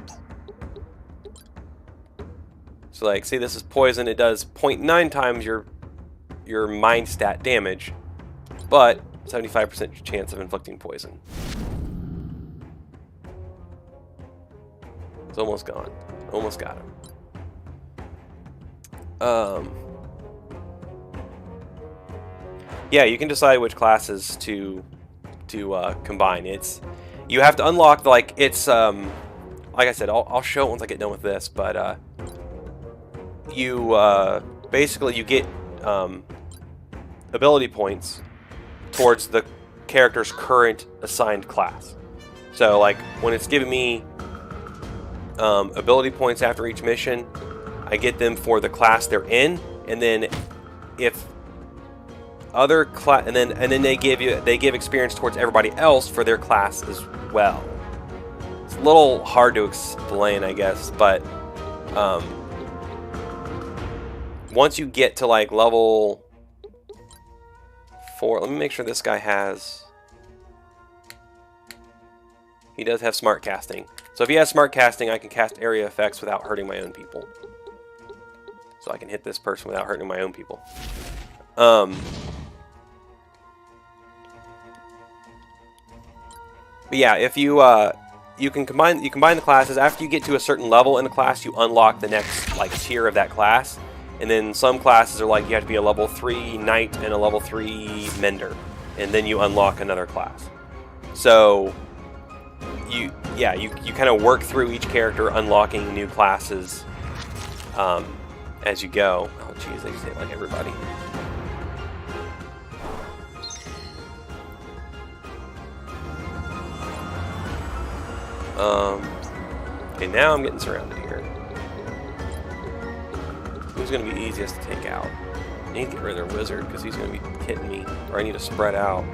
So like, see, this is poison. It does 0.9 times your mind stat damage, but 75% chance of inflicting poison. It's almost gone. Almost got him. Yeah, you can decide which classes to combine. You have to unlock like I said, I'll show it once I get done with this, but basically you get ability points towards the character's current assigned class. So like when it's giving me ability points after each mission, I get them for the class they're in, and then if other class, and then they give experience towards everybody else for their class as well. It's a little hard to explain, I guess, but once you get to like level 4, let me make sure this guy he does have smart casting. So if he has smart casting, I can cast area effects without hurting my own people. So I can hit this person without hurting my own people. But yeah, if you can combine the classes. After you get to a certain level in a class, you unlock the next like tier of that class. And then some classes are like you have to be a level 3 knight and a level 3 mender, and then you unlock another class. So you kind of work through each character, unlocking new classes as you go. Oh jeez, they just hit like everybody. Okay, now I'm getting surrounded here. Who's going to be easiest to take out? I need to get rid of their wizard because he's going to be hitting me, or I need to spread out. I'm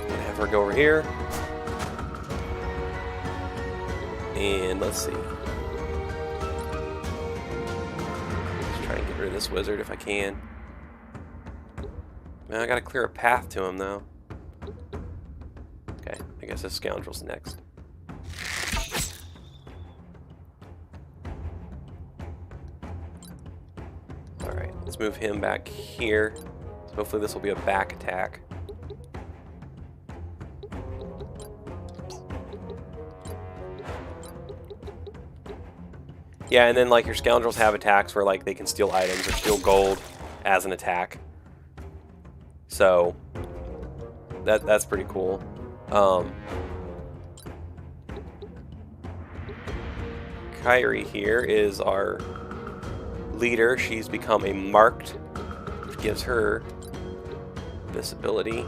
going to have her go over here. And let's see. Let's try and get rid of this wizard if I can. Now I got to clear a path to him though. Okay, I guess this scoundrel's next. Alright, let's move him back here. So hopefully this will be a back attack. Yeah, and then like your scoundrels have attacks where like they can steal items or steal gold as an attack. So that's pretty cool. Kyrie here is our leader. She's become a marked, which gives her this ability.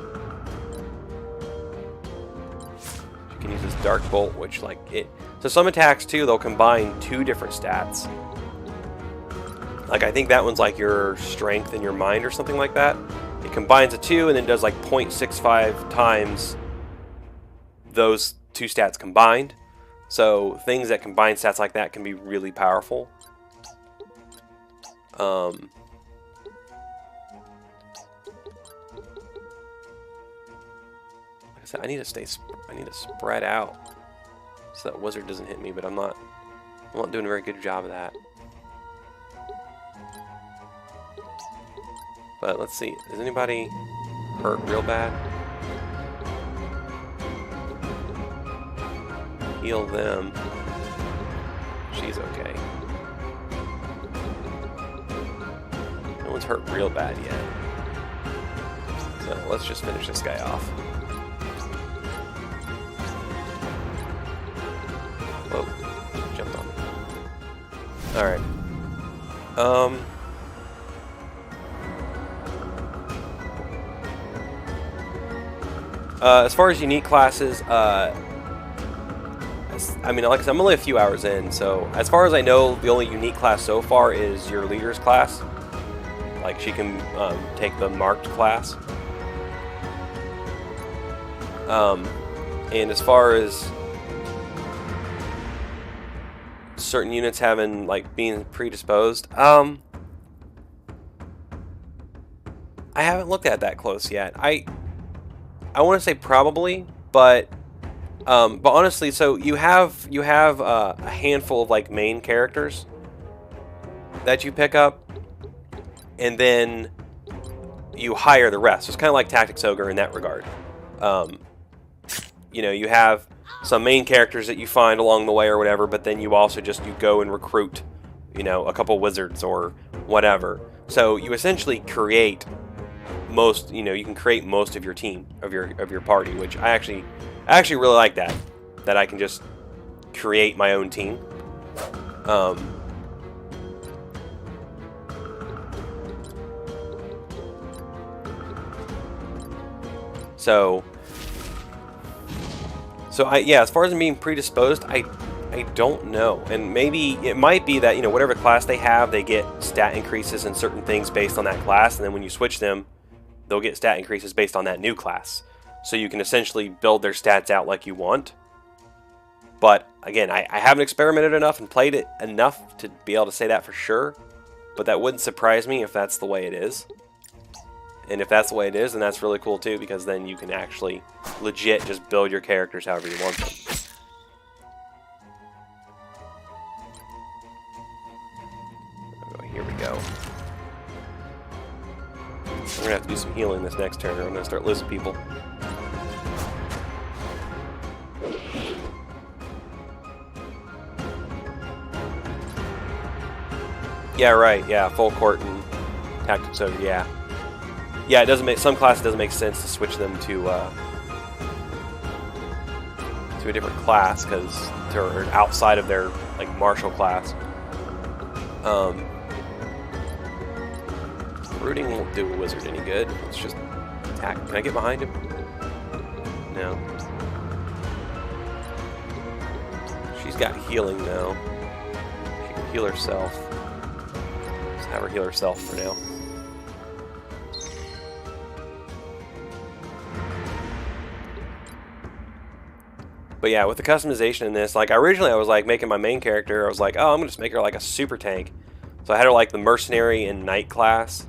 She can use this dark bolt, which like it. So some attacks too, they'll combine 2 different stats. Like, I think that one's like your strength and your mind or something like that. It combines the two and then does like 0.65 times those two stats combined. So things that combine stats like that can be really powerful. Like I said, I need to spread out so that wizard doesn't hit me, but I'm not doing a very good job of that. But let's see, is anybody hurt real bad? Heal them. She's okay. No one's hurt real bad yet. So let's just finish this guy off. Whoa, jumped on me. Alright. As far as unique classes, I mean, like I said, I'm only a few hours in, so as far as I know, the only unique class so far is your leader's class. Like, she can take the marked class. And as far as certain units having, like, being predisposed, I haven't looked at that close yet. I want to say probably, but honestly, so you have a handful of like main characters that you pick up, and then you hire the rest. So it's kind of like Tactics Ogre in that regard. You know, you have some main characters that you find along the way or whatever, but then you also you go and recruit, you know, a couple wizards or whatever. So you essentially create most, you know, you can create most of your team, of your party, which I actually really like that I can just create my own team. So yeah, as far as being predisposed, I don't know, and maybe it might be that, you know, whatever class they have, they get stat increases in certain things based on that class, and then when you switch them, they'll get stat increases based on that new class. So you can essentially build their stats out like you want. But again, I haven't experimented enough and played it enough to be able to say that for sure. But that wouldn't surprise me if that's the way it is. And if that's the way it is, then that's really cool too, because then you can actually legit just build your characters however you want them. Oh, here we go. I'm gonna have to do some healing this next turn, or I'm gonna start losing people. Yeah, right. Yeah, full court and Tactics Ogre. Yeah, yeah. It doesn't make some classes. It doesn't make sense to switch them to a different class because they're outside of their like martial class. Rooting won't do a wizard any good. Let's just attack. Can I get behind him? No. She's got healing now. She can heal herself. Let's have her heal herself for now. But yeah, with the customization in this, like originally I was like making my main character, I was like, oh, I'm gonna just make her like a super tank. So I had her like the mercenary and knight class.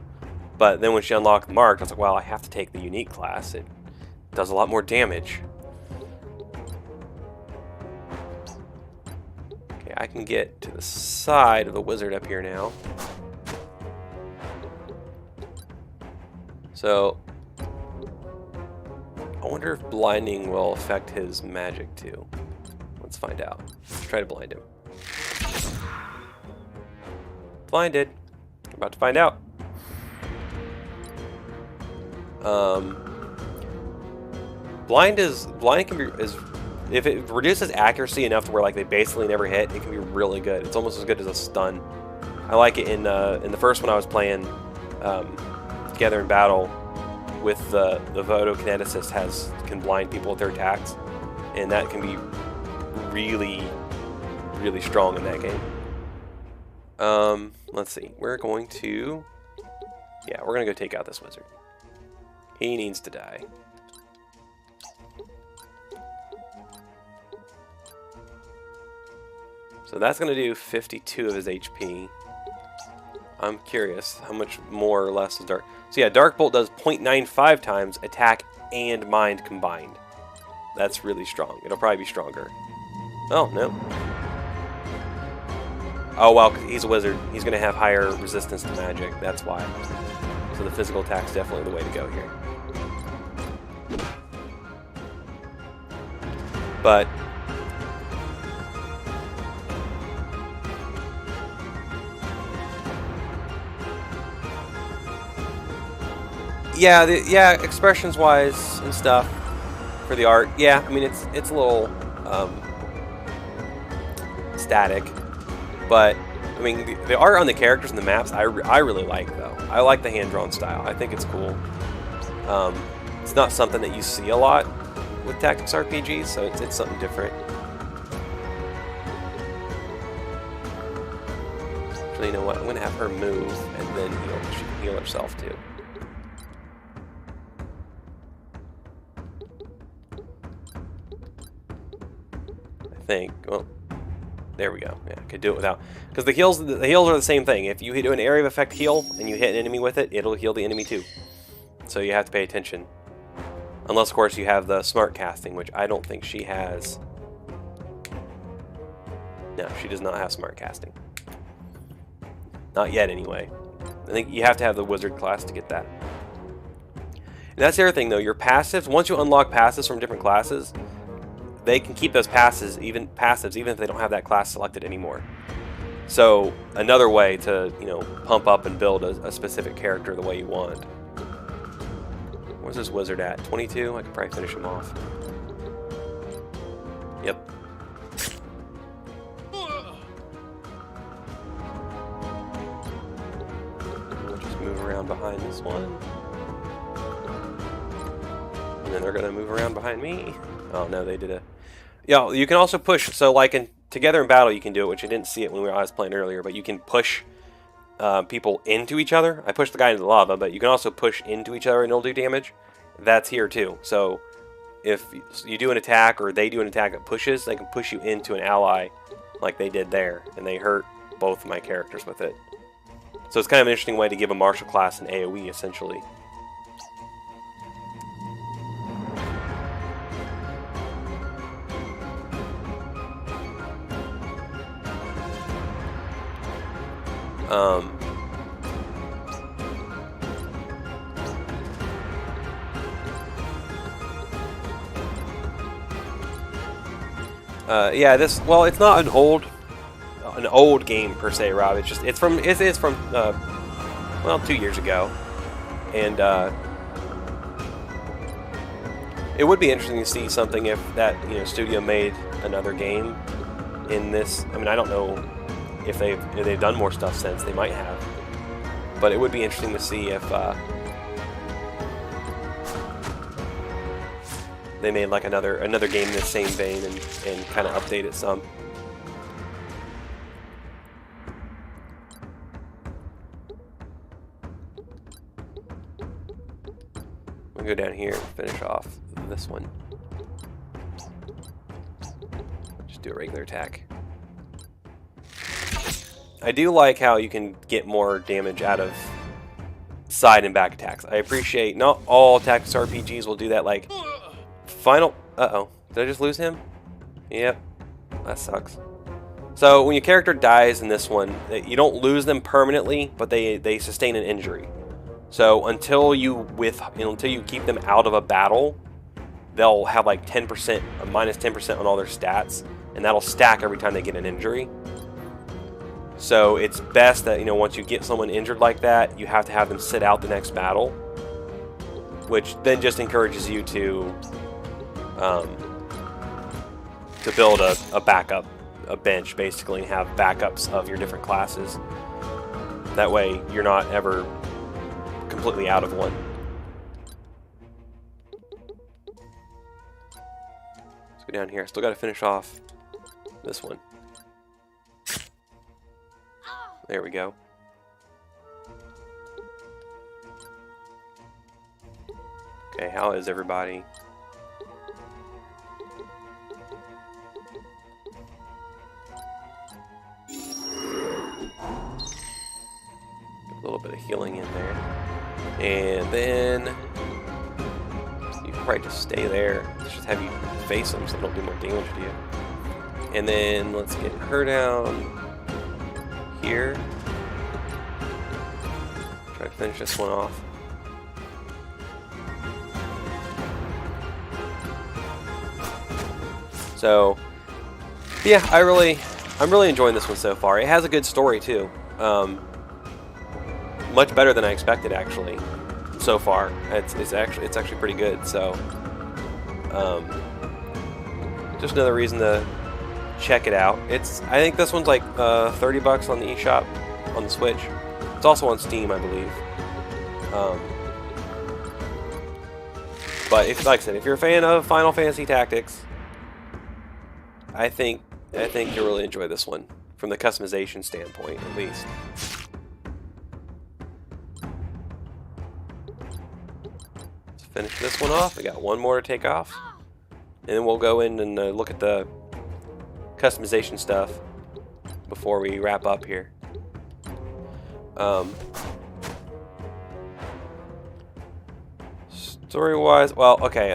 But then when she unlocked the marked, I was like, well, I have to take the unique class. It does a lot more damage. Okay, I can get to the side of the wizard up here now. So, I wonder if blinding will affect his magic too. Let's find out. Let's try to blind him. Blinded. We're about to find out. Blind can be if it reduces accuracy enough to where like they basically never hit, it can be really good. It's almost as good as a stun. I like it in the first one I was playing Together in Battle with the Votokineticist can blind people with their attacks, and that can be really strong in that game. Let's see. We're going to... Yeah, we're going to go take out this wizard. He needs to die. So that's going to do 52 of his HP. I'm curious how much more or less is Dark. So yeah, Dark Bolt does 0.95 times attack and mind combined. That's really strong. It'll probably be stronger. Oh, no. Oh, well, 'cause he's a wizard. He's going to have higher resistance to magic. That's why. So the physical attack's definitely the way to go here. But... yeah, expressions-wise and stuff for the art. Yeah, I mean it's a little static, but I mean the art on the characters and the maps I really like though. I like the hand-drawn style. I think it's cool. It's not something that you see a lot with tactics RPGs, so it's something different. Actually, you know what? I'm gonna have her move and then she can heal herself too. Well, there we go. Yeah, I could do it without, because the heals are the same thing. If you do an area of effect heal and you hit an enemy with it, it'll heal the enemy too. So you have to pay attention, unless of course you have the smart casting, which I don't think she has. No, she does not have smart casting. Not yet, anyway. I think you have to have the wizard class to get that. And that's the other thing, though. Your passives, once you unlock passives from different classes, they can keep those passives even if they don't have that class selected anymore. So another way to pump up and build a specific character the way you want. Where's this wizard at? 22? I could probably finish him off. Yep. We'll just move around behind this one. And then they're gonna move around behind me. Oh no, they did a... Yeah, you can also push, so like Together in Battle you can do it, which I didn't see it when I was playing earlier, but you can push people into each other. I pushed the guy into the lava, but you can also push into each other and it'll do damage. That's here too. So if you do an attack or they do an attack that pushes, they can push you into an ally like they did there, and they hurt both of my characters with it. So it's kind of an interesting way to give a martial class an AoE, essentially. Yeah, well, it's not an old game per se, Rob. It's from well, 2 years ago, and it would be interesting to see something if that studio made another game in this. I mean, I don't know if they've done more stuff since. They might have, but it would be interesting to see if they made like another game in the same vein and kind of update it some. We'll go down here and finish off this one. Just do a regular attack. I do like how you can get more damage out of side and back attacks. I appreciate not all tactics RPGs will do that. Like final... Uh-oh. Did I just lose him? Yep. That sucks. So when your character dies in this one, you don't lose them permanently, but they sustain an injury. So until you keep them out of a battle, they'll have like 10%, minus 10% on all their stats, and that'll stack every time they get an injury. So it's best that once you get someone injured like that, you have to have them sit out the next battle, which then just encourages you to build a backup, a bench basically, and have backups of your different classes. That way you're not ever completely out of one. Let's go down here. Still got to finish off this one. There we go. Okay, how is everybody? A little bit of healing in there. And then you can probably just stay there. Just have you face them so they don't do more damage to you. And then let's get her down here. Try to finish this one off. So yeah, I'm really enjoying this one so far. It has a good story too. Much better than I expected, actually. So far, it's actually pretty good. So, just another reason to check it out. I think this one's like $30 on the eShop on the Switch. It's also on Steam, I believe. But like I said, if you're a fan of Final Fantasy Tactics, I think you'll really enjoy this one from the customization standpoint, at least. Finish this one off. We got one more to take off, and then we'll go in and look at the customization stuff before we wrap up here. Story-wise, well, okay.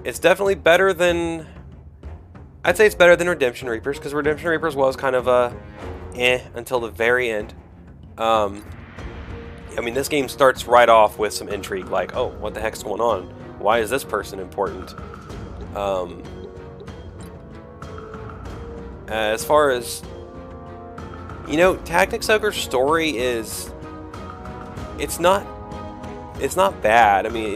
It's definitely better than. I'd say it's better than Redemption Reapers, because Redemption Reapers was kind of a until the very end. I mean, this game starts right off with some intrigue, like, oh, what the heck's going on? Why is this person important? As far as, you know, Tactics Ogre's story is, it's not bad. I mean,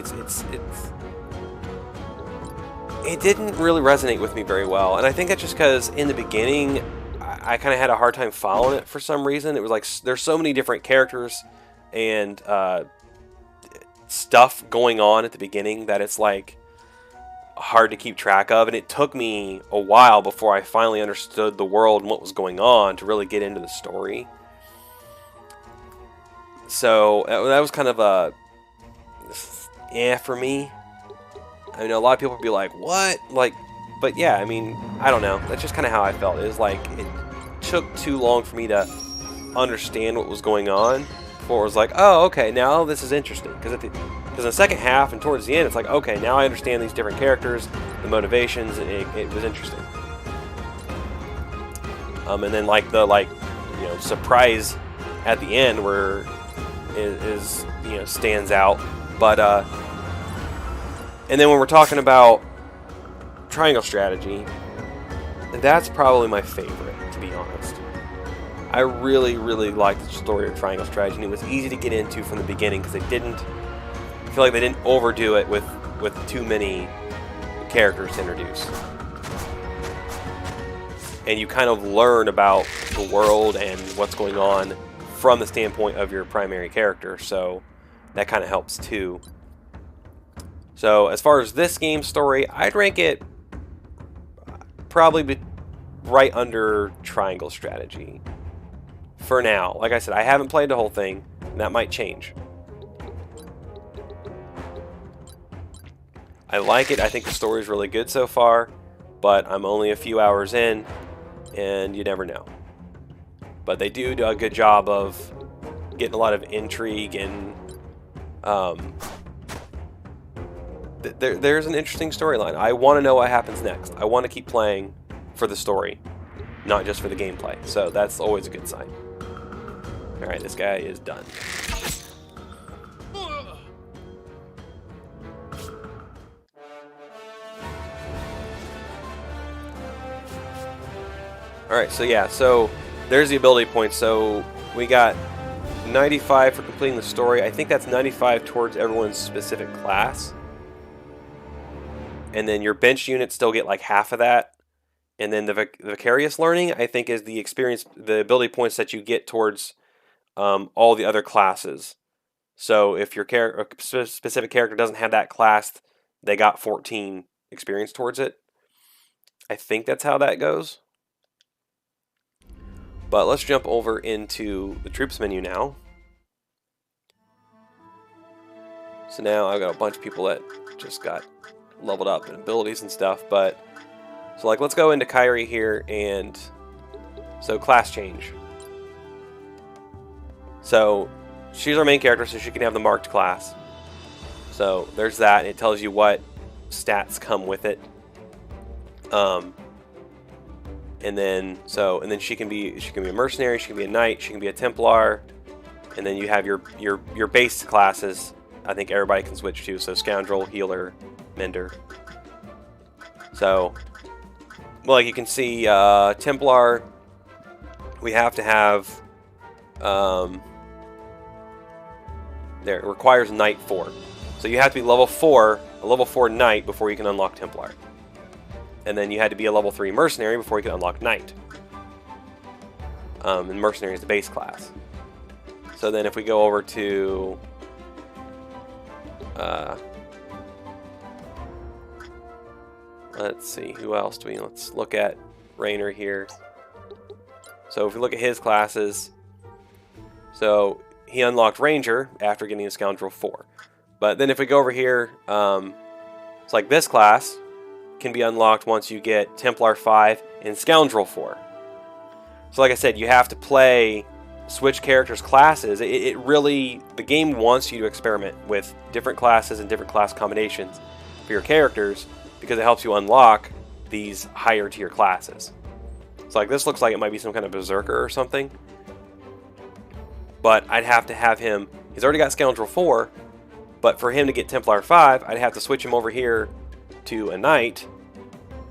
it didn't really resonate with me very well, and I think that's just because in the beginning, I kind of had a hard time following it for some reason. It was like, there's so many different characters and stuff going on at the beginning that it's like hard to keep track of, and it took me a while before I finally understood the world and what was going on to really get into the story. So that was kind of a for me. I know a lot of people would be like, what? Like, but yeah, I mean, I don't know. That's just kind of how I felt. It was like it took too long for me to understand what was going on. Before it was like, oh, okay, now this is interesting. Because in the second half and towards the end, it's like, okay, now I understand these different characters, the motivations, and it was interesting. And then like the surprise at the end where is stands out. But and then when we're talking about triangle strategy, that's probably my favorite, to be honest. I really, really liked the story of Triangle Strategy, and it was easy to get into from the beginning because I feel like they didn't overdo it with too many characters to introduce. And you kind of learn about the world and what's going on from the standpoint of your primary character, so that kind of helps too. So as far as this game's story, I'd rank it probably right under Triangle Strategy. For now. Like I said, I haven't played the whole thing, and that might change. I like it. I think the story is really good so far, but I'm only a few hours in, and you never know. But they do a good job of getting a lot of intrigue, and there's an interesting storyline. I want to know what happens next. I want to keep playing for the story, not just for the gameplay. So that's always a good sign. Alright, this guy is done. Alright, so yeah, so there's the ability points. So we got 95 for completing the story. I think that's 95 towards everyone's specific class. And then your bench units still get like half of that. And then the vicarious learning, I think, is the experience, the ability points that you get towards all the other classes. So if your specific character doesn't have that class, they got 14 experience towards it. I think that's how that goes. But let's jump over into the troops menu now. So now I've got a bunch of people that just got leveled up in abilities and stuff. But so like let's go into Kyrie here, and so class change. So she's our main character, so she can have the marked class. So there's that, and it tells you what stats come with it. And then she can be a mercenary, she can be a knight, she can be a Templar, and then you have your base classes. I think everybody can switch to, so scoundrel, healer, mender. So, well, like you can see, Templar, we have to have. There, it requires Knight 4. So you have to be level 4, a level 4 Knight before you can unlock Templar. And then you had to be a level 3 Mercenary before you can unlock Knight. And Mercenary is the base class. So then if we go over to... let's see, who else do we... Let's look at Raynor here. So if we look at his classes... So... He unlocked Ranger after getting a Scoundrel 4. But then if we go over here, it's like this class can be unlocked once you get Templar 5 and Scoundrel 4. So like I said, you have to switch characters' classes. It really, the game wants you to experiment with different classes and different class combinations for your characters because it helps you unlock these higher tier classes. So like this looks like it might be some kind of Berserker or something. But I'd have to have him, he's already got Scoundrel 4, but for him to get Templar 5, I'd have to switch him over here to a Knight,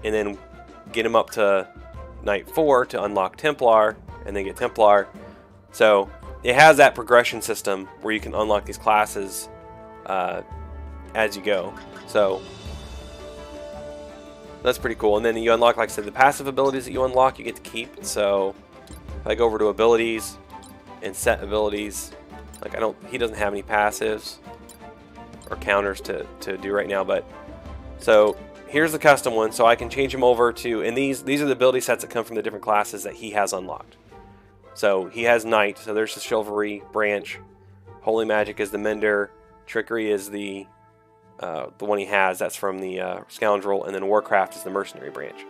and then get him up to Knight 4 to unlock Templar, and then get Templar. So it has that progression system where you can unlock these classes as you go. So that's pretty cool. And then you unlock, like I said, the passive abilities that you unlock, you get to keep. So if I go over to abilities, and set abilities, like he doesn't have any passives or counters to do right now, but so here's the custom one, so I can change him over to, and these are the ability sets that come from the different classes that he has unlocked. So he has Knight, so there's the Chivalry branch, Holy Magic is the Mender, Trickery is the one he has, that's from the Scoundrel, and then Warcraft is the Mercenary branch.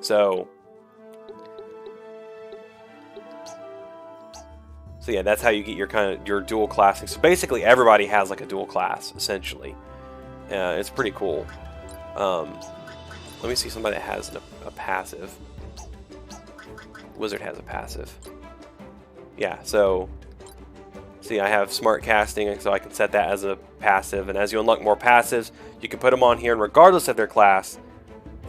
So yeah, that's how you get your dual classing. So basically, everybody has like a dual class essentially. It's pretty cool. Let me see somebody that has a passive. Wizard has a passive. Yeah. So see, I have smart casting, so I can set that as a passive. And as you unlock more passives, you can put them on here, and regardless of their class,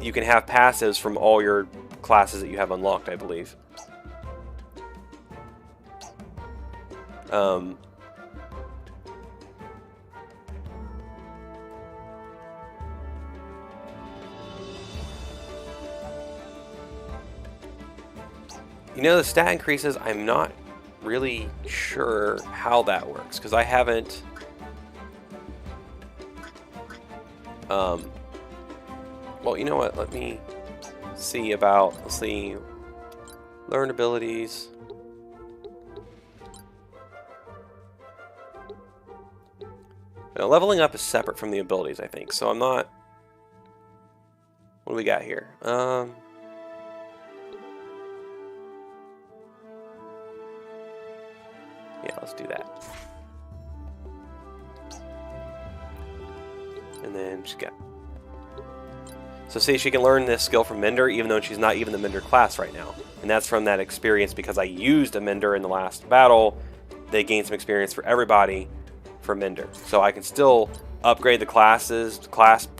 you can have passives from all your classes that you have unlocked, I believe. You know, the stat increases, I'm not really sure how that works, because I haven't well, you know what, let me see about, let's see, learn abilities. Now, leveling up is separate from the abilities, I think. So I'm not... What do we got here? Yeah, let's do that. And then she's got... So see, she can learn this skill from Mender, even though she's not even the Mender class right now. And that's from that experience, because I used a Mender in the last battle. They gained some experience for everybody for Mender. So I can still upgrade the class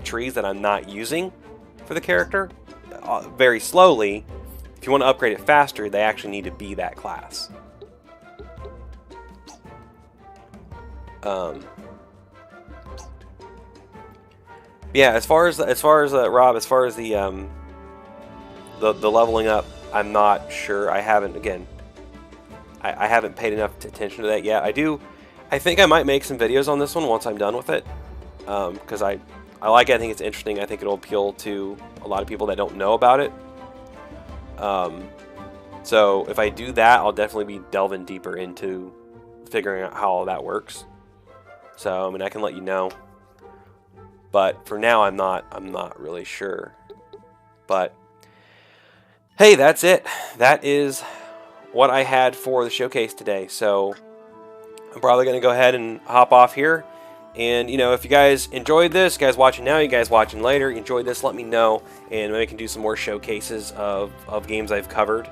trees that I'm not using for the character very slowly. If you want to upgrade it faster, they actually need to be that class. Yeah, as far as Rob, as far as the leveling up, I'm not sure. I haven't I haven't paid enough attention to that yet. I think I might make some videos on this one once I'm done with it, because I like it. I think it's interesting. I think it'll appeal to a lot of people that don't know about it. So So if I do that, I'll definitely be delving deeper into figuring out how all that works. So I mean, I can let you know. But for now, I'm not really sure. But hey, that's it. That is what I had for the showcase today. So I'm probably going to go ahead and hop off here. And, you know, if you guys enjoyed this, you guys watching now, you guys watching later, you enjoyed this, let me know. And maybe I can do some more showcases of games I've covered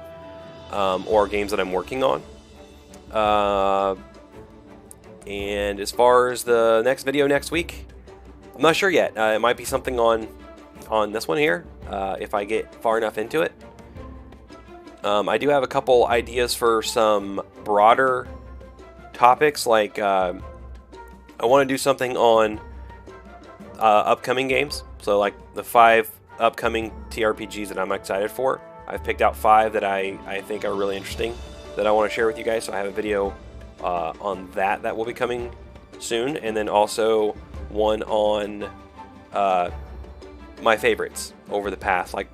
or games that I'm working on. And as far as the next video next week, I'm not sure yet. It might be something on this one here if I get far enough into it. I do have a couple ideas for some broader topics, like I want to do something on upcoming games. So like the 5 upcoming TRPGs that I'm excited for. I've picked out 5 that I think are really interesting that I want to share with you guys. So I have a video on that will be coming soon, and then also one on my favorites over the past, like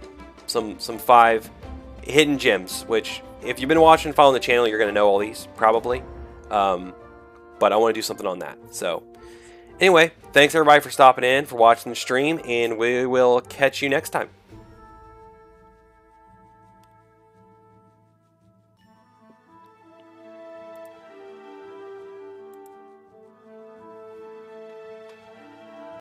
some 5 hidden gems, which if you've been watching and following the channel, you're going to know all these probably. But I want to do something on that. So anyway, thanks everybody for stopping in, for watching the stream, and we will catch you next time.